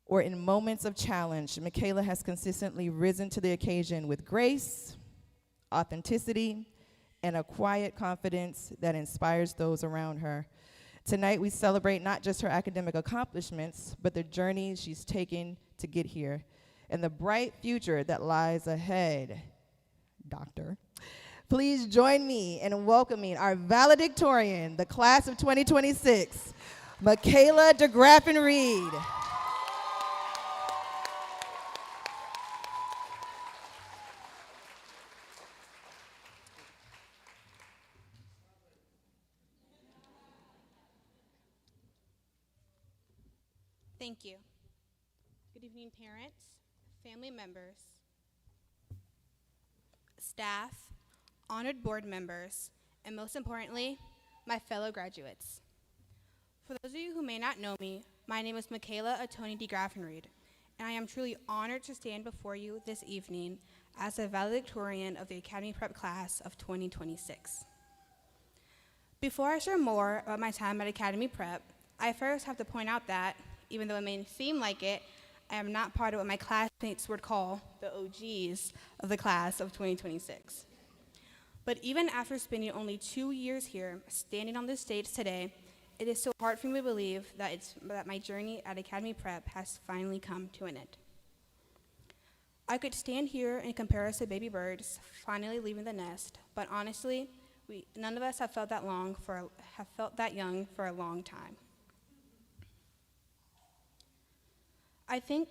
or in moments of challenge, Michaela has consistently risen to the occasion with grace, authenticity, and a quiet confidence that inspires those around her. Tonight, we celebrate not just her academic accomplishments, but the journey she's taken to get here and the bright future that lies ahead. Doctor, please join me in welcoming our valedictorian, the class of 2026, Michaela DeGraffin-Reed. Thank you. Good evening, parents, family members, staff, honored board members, and most importantly, my fellow graduates. For those of you who may not know me, my name is Michaela Atoni DeGraffin-Reed, and I am truly honored to stand before you this evening as a valedictorian of the Academy Prep class of 2026. Before I share more about my time at Academy Prep, I first have to point out that, even though it may seem like it, I am not part of what my classmates would call the OGs of the class of 2026. But even after spending only 2 years here, standing on this stage today, it is so hard for me to believe that my journey at Academy Prep has finally come to an end. I could stand here and compare us to baby birds finally leaving the nest, but honestly, none of us have felt that young for a long time. I think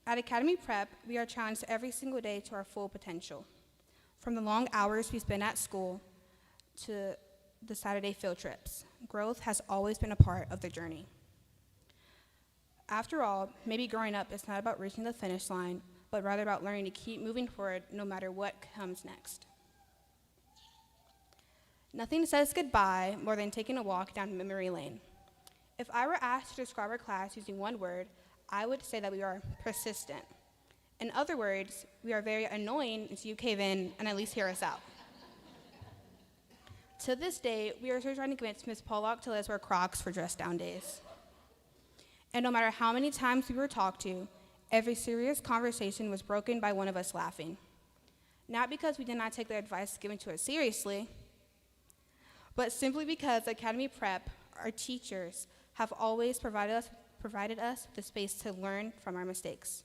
at Academy Prep, we are challenged every single day to our full potential. From the long hours we spend at school to the Saturday field trips, growth has always been a part of the journey. After all, maybe growing up is not about reaching the finish line, but rather about learning to keep moving forward no matter what comes next. Nothing says goodbye more than taking a walk down memory lane. If I were asked to describe our class using one word, I would say that we are persistent. In other words, we are very annoying until you cave in and at least hear us out. To this day, we are still trying to convince Ms. Pollock to let us wear Crocs for dress down days. And no matter how many times we were talked to, every serious conversation was broken by one of us laughing. Not because we did not take the advice given to us seriously, but simply because Academy Prep, our teachers, have always provided us the space to learn from our mistakes.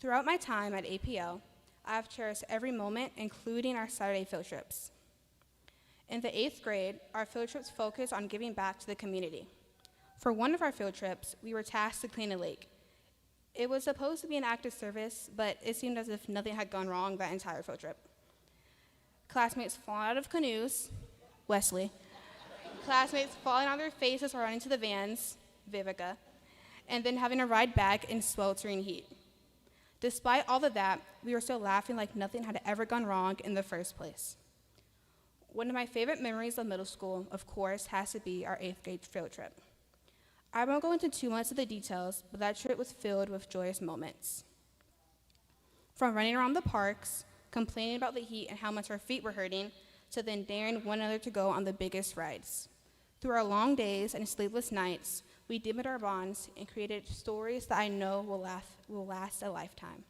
Throughout my time at APL, I have cherished every moment, including our Saturday field trips. In the 8th grade, our field trips focused on giving back to the community. For one of our field trips, we were tasked to clean a lake. It was supposed to be an act of service, but it seemed as if nothing had gone wrong that entire field trip. Classmates falling out of canoes, Wesley. Classmates falling on their faces or running to the vans, Vivica, and then having to ride back in sweltering heat. Despite all of that, we were still laughing like nothing had ever gone wrong in the first place. One of my favorite memories of middle school, of course, has to be our 8th grade field trip. I won't go into too much of the details, but that trip was filled with joyous moments. From running around the parks, complaining about the heat and how much our feet were hurting, to then daring one another to go on the biggest rides. Through our long days and sleepless nights, we deepened our bonds and created stories that I know will last a lifetime.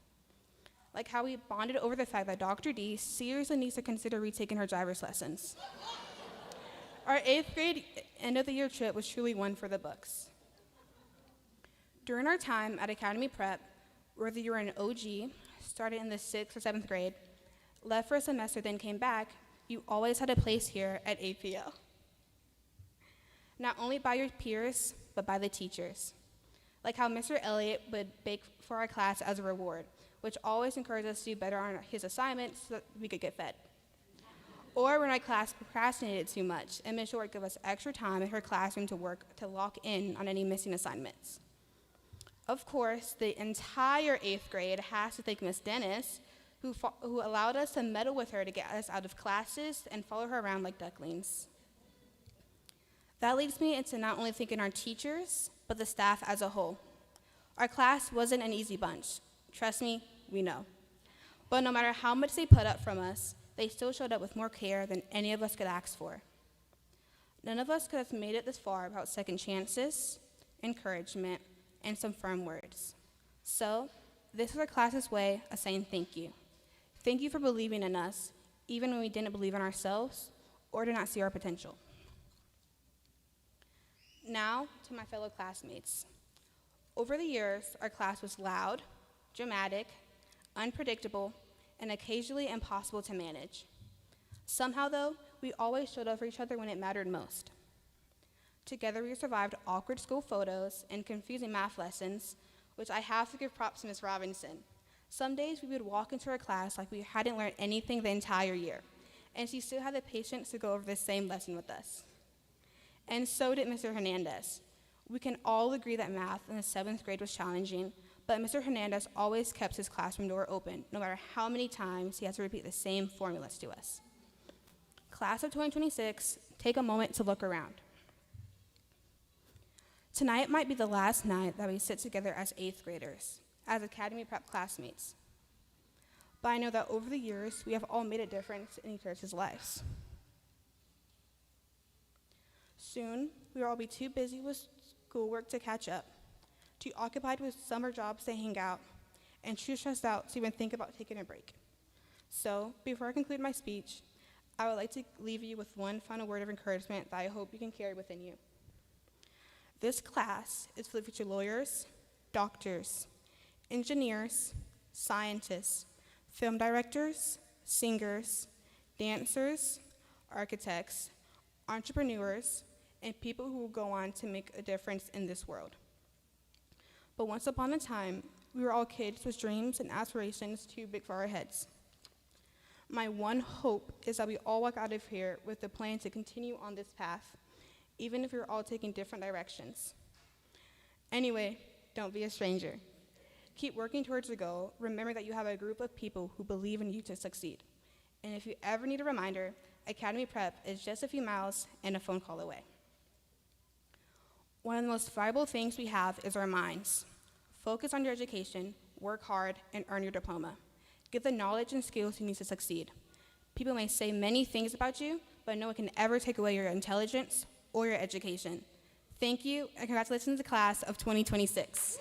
Like how we bonded over the fact that Dr. D seriously needs to consider retaking her driver's lessons. Our 8th grade end of the year trip was truly one for the books. During our time at Academy Prep, whether you were an OG, started in the 6th or 7th grade, left for a semester, then came back, you always had a place here at APL. Not only by your peers, but by the teachers. Like how Mr. Elliott would bake for our class as a reward, which always encouraged us to do better on his assignments so that we could get fed. Or when our class procrastinated too much, and Ms. Short would give us extra time in her classroom to lock in on any missing assignments. Of course, the entire 8th grade has to thank Ms. Dennis, who allowed us to meddle with her to get us out of classes and follow her around like ducklings. That leads me into not only thanking our teachers, but the staff as a whole. Our class wasn't an easy bunch. Trust me, we know. But no matter how much they put up from us, they still showed up with more care than any of us could ask for. None of us could have made it this far without second chances, encouragement, and some firm words. So, this is our class's way of saying thank you. Thank you for believing in us, even when we didn't believe in ourselves or did not see our potential. Now, to my fellow classmates. Over the years, our class was loud, dramatic, unpredictable, and occasionally impossible to manage. Somehow, though, we always showed up for each other when it mattered most. Together, we survived awkward school photos and confusing math lessons, which I have to give props to Ms. Robinson. Some days, we would walk into her class like we hadn't learned anything the entire year, and she still had the patience to go over the same lesson with us. And so did Mr. Hernandez. We can all agree that math in the 7th grade was challenging, but Mr. Hernandez always kept his classroom door open, no matter how many times he had to repeat the same formulas to us. Class of 2026, take a moment to look around. Tonight might be the last night that we sit together as 8th graders, as Academy Prep classmates. But I know that over the years, we have all made a difference in each other's lives. Soon, we will all be too busy with schoolwork to catch up, too occupied with summer jobs to hang out, and too stressed out to even think about taking a break. So, before I conclude my speech, I would like to leave you with one final word of encouragement that I hope you can carry within you. This class is for the future lawyers, doctors, engineers, scientists, film directors, singers, dancers, architects, entrepreneurs, and people who will go on to make a difference in this world. But once upon a time, we were all kids with dreams and aspirations too big for our heads. My one hope is that we all walk out of here with the plan to continue on this path, even if we're all taking different directions. Anyway, don't be a stranger. Keep working towards your goal. Remember that you have a group of people who believe in you to succeed. And if you ever need a reminder, Academy Prep is just a few miles and a phone call away. One of the most valuable things we have is our minds. Focus on your education, work hard, and earn your diploma. Get the knowledge and skills you need to succeed. People may say many things about you, but no one can ever take away your intelligence or your education. Thank you, and congratulations to the class of 2026.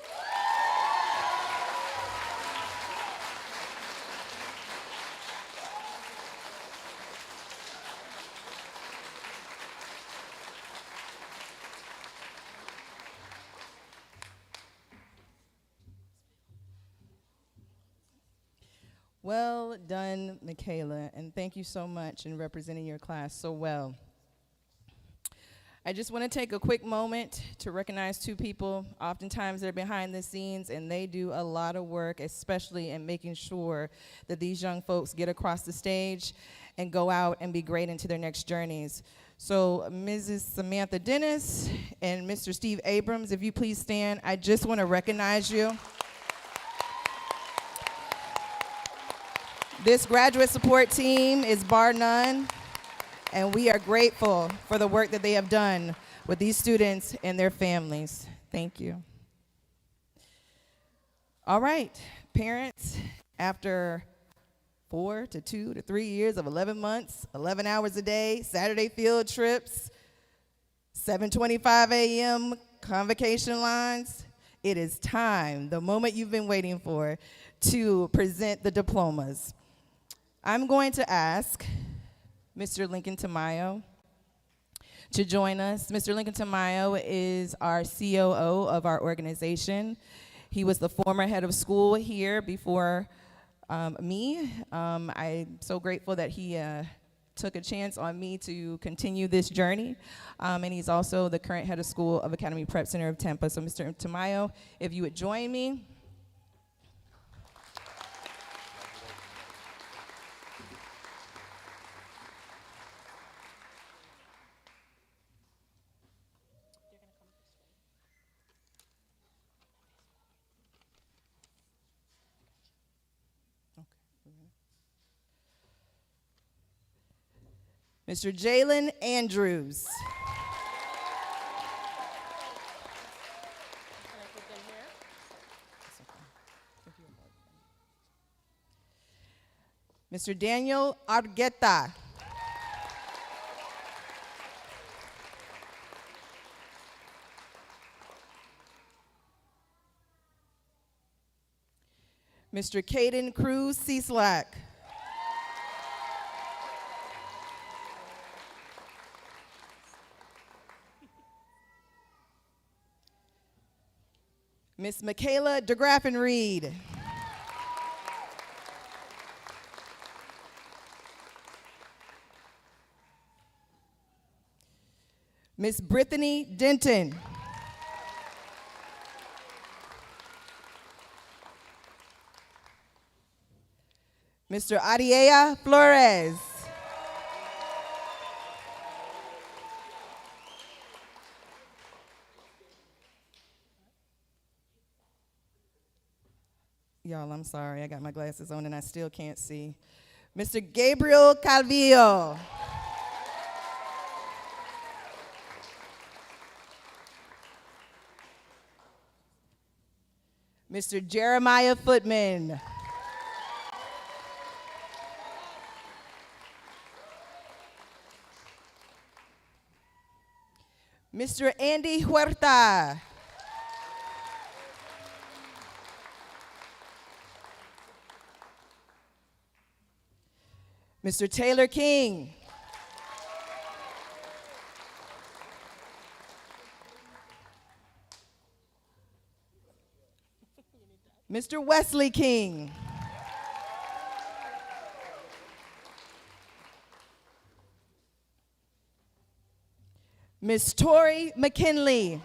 Well done, Michaela, and thank you so much in representing your class so well. I just want to take a quick moment to recognize two people. Oftentimes they're behind the scenes and they do a lot of work, especially in making sure that these young folks get across the stage and go out and be great into their next journeys. So Mrs. Samantha Dennis and Mr. Steve Abrams, if you please stand, I just want to recognize you. This graduate support team is bar none, and we are grateful for the work that they have done with these students and their families. Thank you. All right, parents, after 4 to 2 to 3 years of 11 months, 11 hours a day, Saturday field trips, 7:25 a.m. convocation lines, it is time, the moment you've been waiting for, to present the diplomas. I'm going to ask Mr. Lincoln Tamayo to join us. Mr. Lincoln Tamayo is our COO of our organization. He was the former head of school here before me. I'm so grateful that he took a chance on me to continue this journey. And he's also the current head of school of Academy Prep Center of Tampa. So Mr. Tamayo, if you would join me. Mr. Jalen Andrews. Mr. Daniel Argueta. Mr. Caden Cruz Cieslak. Miss Michaela DeGraffin Reed. Miss Brittany Denton. Mr. Adiea Flores. Y'all, I'm sorry, I got my glasses on and I still can't see. Mr. Gabriel Calvillo. Mr. Jeremiah Footman. Mr. Andy Huerta. Mr. Taylor King. Mr. Wesley King. Miss Tori McKinley.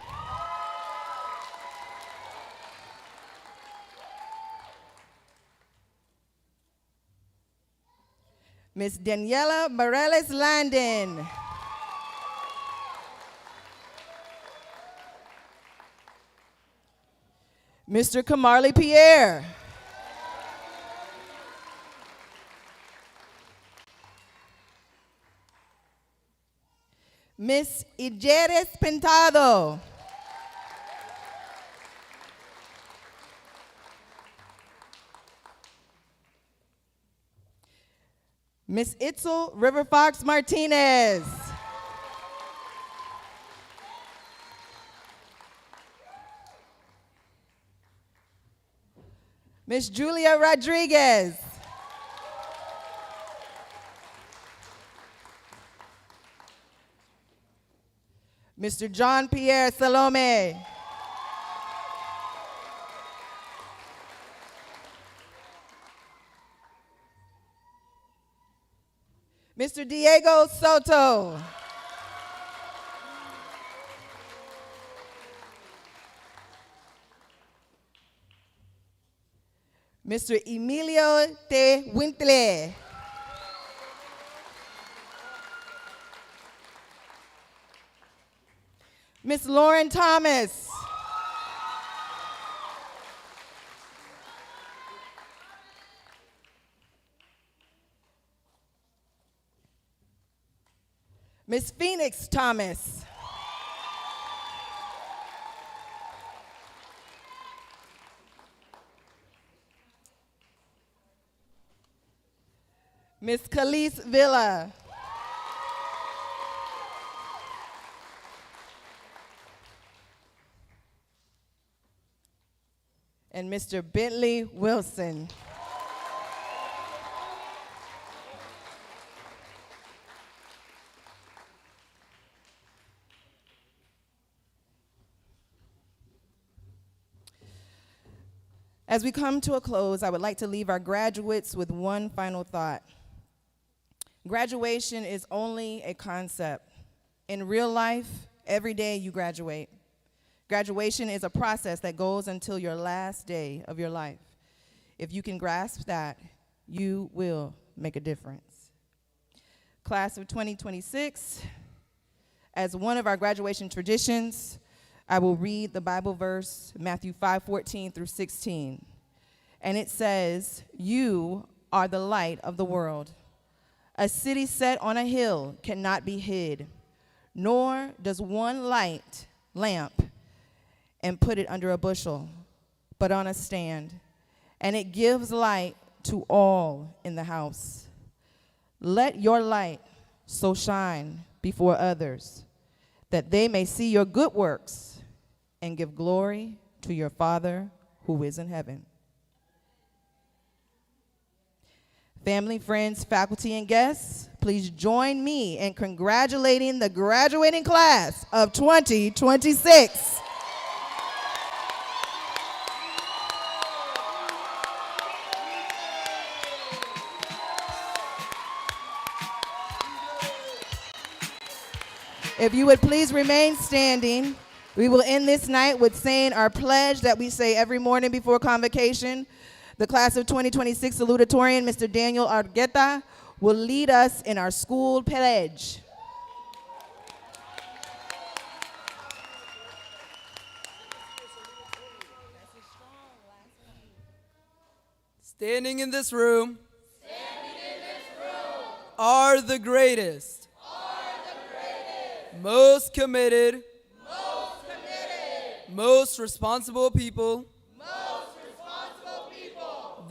Miss Daniela Morales Landon. Mr. Kamarly Pierre. Miss Ijeres Pintado. Miss Itzel River Fox Martinez. Miss Julia Rodriguez. Mr. John Pierre Salome. Mr. Diego Soto. Mr. Emilio T. Wintle. Miss Lauren Thomas. Miss Phoenix Thomas. Miss Khalees Villa. And Mr. Bentley Wilson. As we come to a close, I would like to leave our graduates with one final thought. Graduation is only a concept. In real life, every day you graduate. Graduation is a process that goes until your last day of your life. If you can grasp that, you will make a difference. Class of 2026, as one of our graduation traditions, I will read the Bible verse, Matthew 5:14 through 16. And it says, "You are the light of the world. A city set on a hill cannot be hid, nor does one light lamp and put it under a bushel, but on a stand. And it gives light to all in the house. Let your light so shine before others that they may see your good works and give glory to your Father who is in heaven. Family, friends, faculty, and guests, please join me in congratulating the graduating class of 2026. If you would please remain standing, we will end this night with saying our pledge that we say every morning before convocation. The class of 2026 salutatorian, Mr. Daniel Argueta, will lead us in our school pledge. Standing in this room are the greatest. Most committed, most responsible people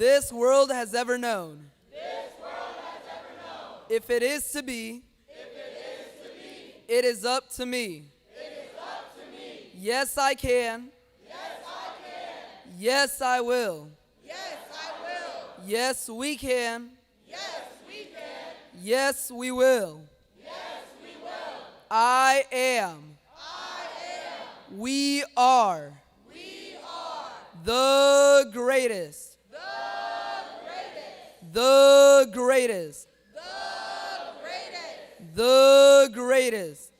this world has ever known. If it is to be, it is up to me. Yes, I can. Yes, I will. Yes, we can. Yes, we will. I am. We are. The greatest. The greatest. The greatest.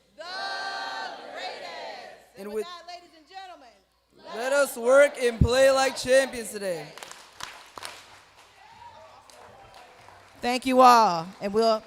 And with that, ladies and gentlemen, let us work and play like champions today. Thank you all, and we'll